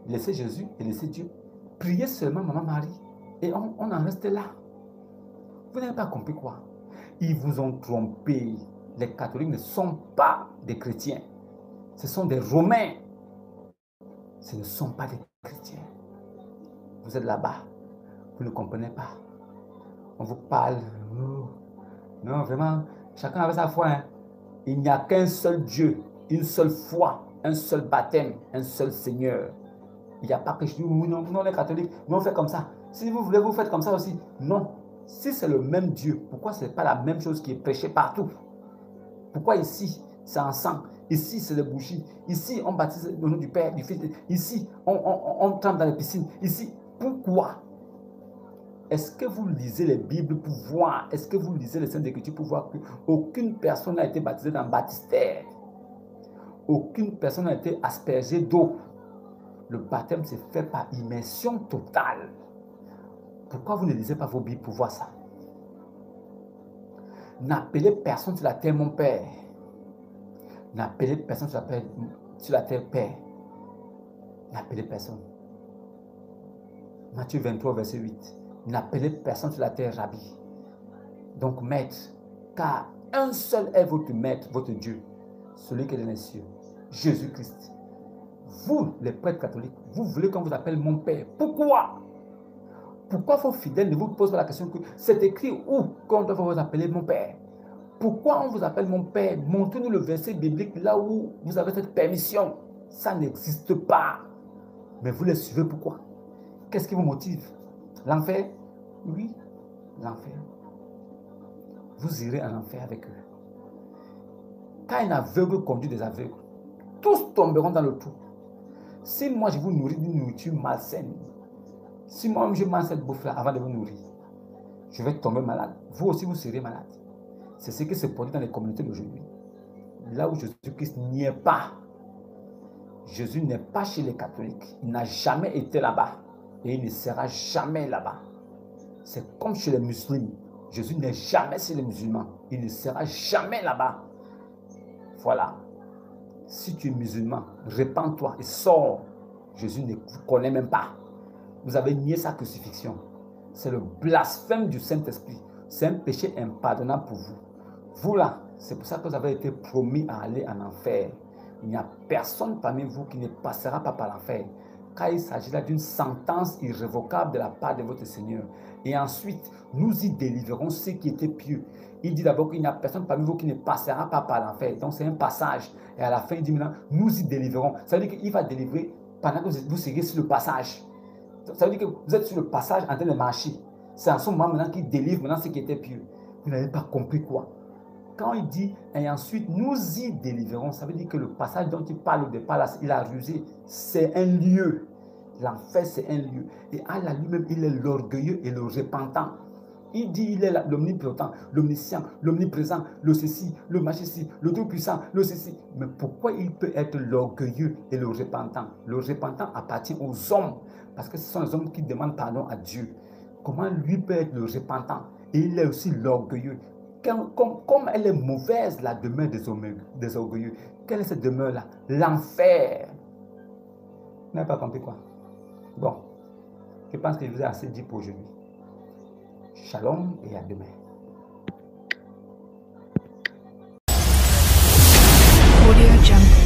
Laissez Jésus et laissez Dieu. Priez seulement Maman Marie et on en reste là. Vous n'avez pas compris quoi? Ils vous ont trompé. Les catholiques ne sont pas des chrétiens. Ce sont des Romains. Ce ne sont pas des chrétiens. Vous êtes là-bas. Vous ne comprenez pas. On vous parle. Non, vraiment, chacun avait sa foi. Hein. Il n'y a qu'un seul Dieu, une seule foi, un seul baptême, un seul Seigneur. Il n'y a pas que je dis, non, les catholiques, nous on fait comme ça. Si vous voulez, vous faites comme ça aussi. Non. Si c'est le même Dieu, pourquoi ce n'est pas la même chose qui est prêchée partout? Pourquoi ici, c'est en sang? Ici, c'est les bougies. Ici, on baptise au nom du Père, du Fils. Ici, on trempe dans les piscines. Ici, pourquoi? Est-ce que vous lisez les Bibles pour voir? Est-ce que vous lisez les Saintes Écritures pour voir qu'aucune personne n'a été baptisée dans le baptistère? Aucune personne n'a été aspergée d'eau. Le baptême s'est fait par immersion totale. Pourquoi vous ne lisez pas vos Bibles pour voir ça? N'appelez personne sur la terre mon Père. N'appelez personne sur la terre Père. N'appelez personne. Matthieu 23, verset 8. N'appelez personne sur la terre Rabbi. Donc maître, car un seul est votre maître, votre Dieu, celui qui est dans les cieux, Jésus-Christ. Vous, les prêtres catholiques, vous voulez qu'on vous appelle mon Père. Pourquoi? Pourquoi vos fidèles ne vous posent pas la question que c'est écrit où qu'on doit vous appeler mon Père? Pourquoi on vous appelle mon Père? Montrez-nous le verset biblique là où vous avez cette permission. Ça n'existe pas. Mais vous les suivez pourquoi? Qu'est-ce qui vous motive? L'enfer? Oui, l'enfer. Vous irez en enfer avec eux. Quand un aveugle conduit des aveugles, tous tomberont dans le trou. Si moi je vous nourris d'une nourriture malsaine, si moi-même je mange cette bouffe-là avant de vous nourrir, je vais tomber malade. Vous aussi, vous serez malade. C'est ce qui se produit dans les communautés d'aujourd'hui. Là où Jésus-Christ n'y est pas. Jésus n'est pas chez les catholiques. Il n'a jamais été là-bas. Et il ne sera jamais là-bas. C'est comme chez les musulmans. Jésus n'est jamais chez les musulmans. Il ne sera jamais là-bas. Voilà. Si tu es musulman, répands-toi et sors. Jésus ne vous connaît même pas. Vous avez nié sa crucifixion. C'est le blasphème du Saint-Esprit. C'est un péché impardonnable pour vous. Vous là, c'est pour ça que vous avez été promis à aller en enfer. Il n'y a personne parmi vous qui ne passera pas par l'enfer. Car il s'agit là d'une sentence irrévocable de la part de votre Seigneur. Et ensuite, nous y délivrons ceux qui étaient pieux. Il dit d'abord qu'il n'y a personne parmi vous qui ne passera pas par l'enfer. Donc c'est un passage. Et à la fin, il dit maintenant, nous y délivrons. Ça veut dire qu'il va délivrer pendant que vous serez sur le passage. Ça veut dire que vous êtes sur le passage en train de marcher. C'est en ce moment maintenant qu'il délivre maintenant ceux qui étaient pieux. Vous n'avez pas compris quoi? Quand il dit, et ensuite nous y délivrons, ça veut dire que le passage dont il parle au départ, là, il a rusé, c'est un lieu. L'enfer, c'est un lieu. Et Allah lui-même, il est l'orgueilleux et le repentant. Il dit, il est l'omnipotent, l'omniscient, l'omniprésent, le ceci, le majesté, le tout-puissant, le ceci. Mais pourquoi il peut être l'orgueilleux et le repentant? Le repentant appartient aux hommes, parce que ce sont les hommes qui demandent pardon à Dieu. Comment lui peut être le repentant? Et il est aussi l'orgueilleux. comme elle est mauvaise, la demeure des orgueilleux. Quelle est cette demeure-là? L'enfer. Vous n'avez pas compris quoi? Bon, je pense que je vous ai assez dit pour aujourd'hui. Shalom et à demain. Audio Jungle.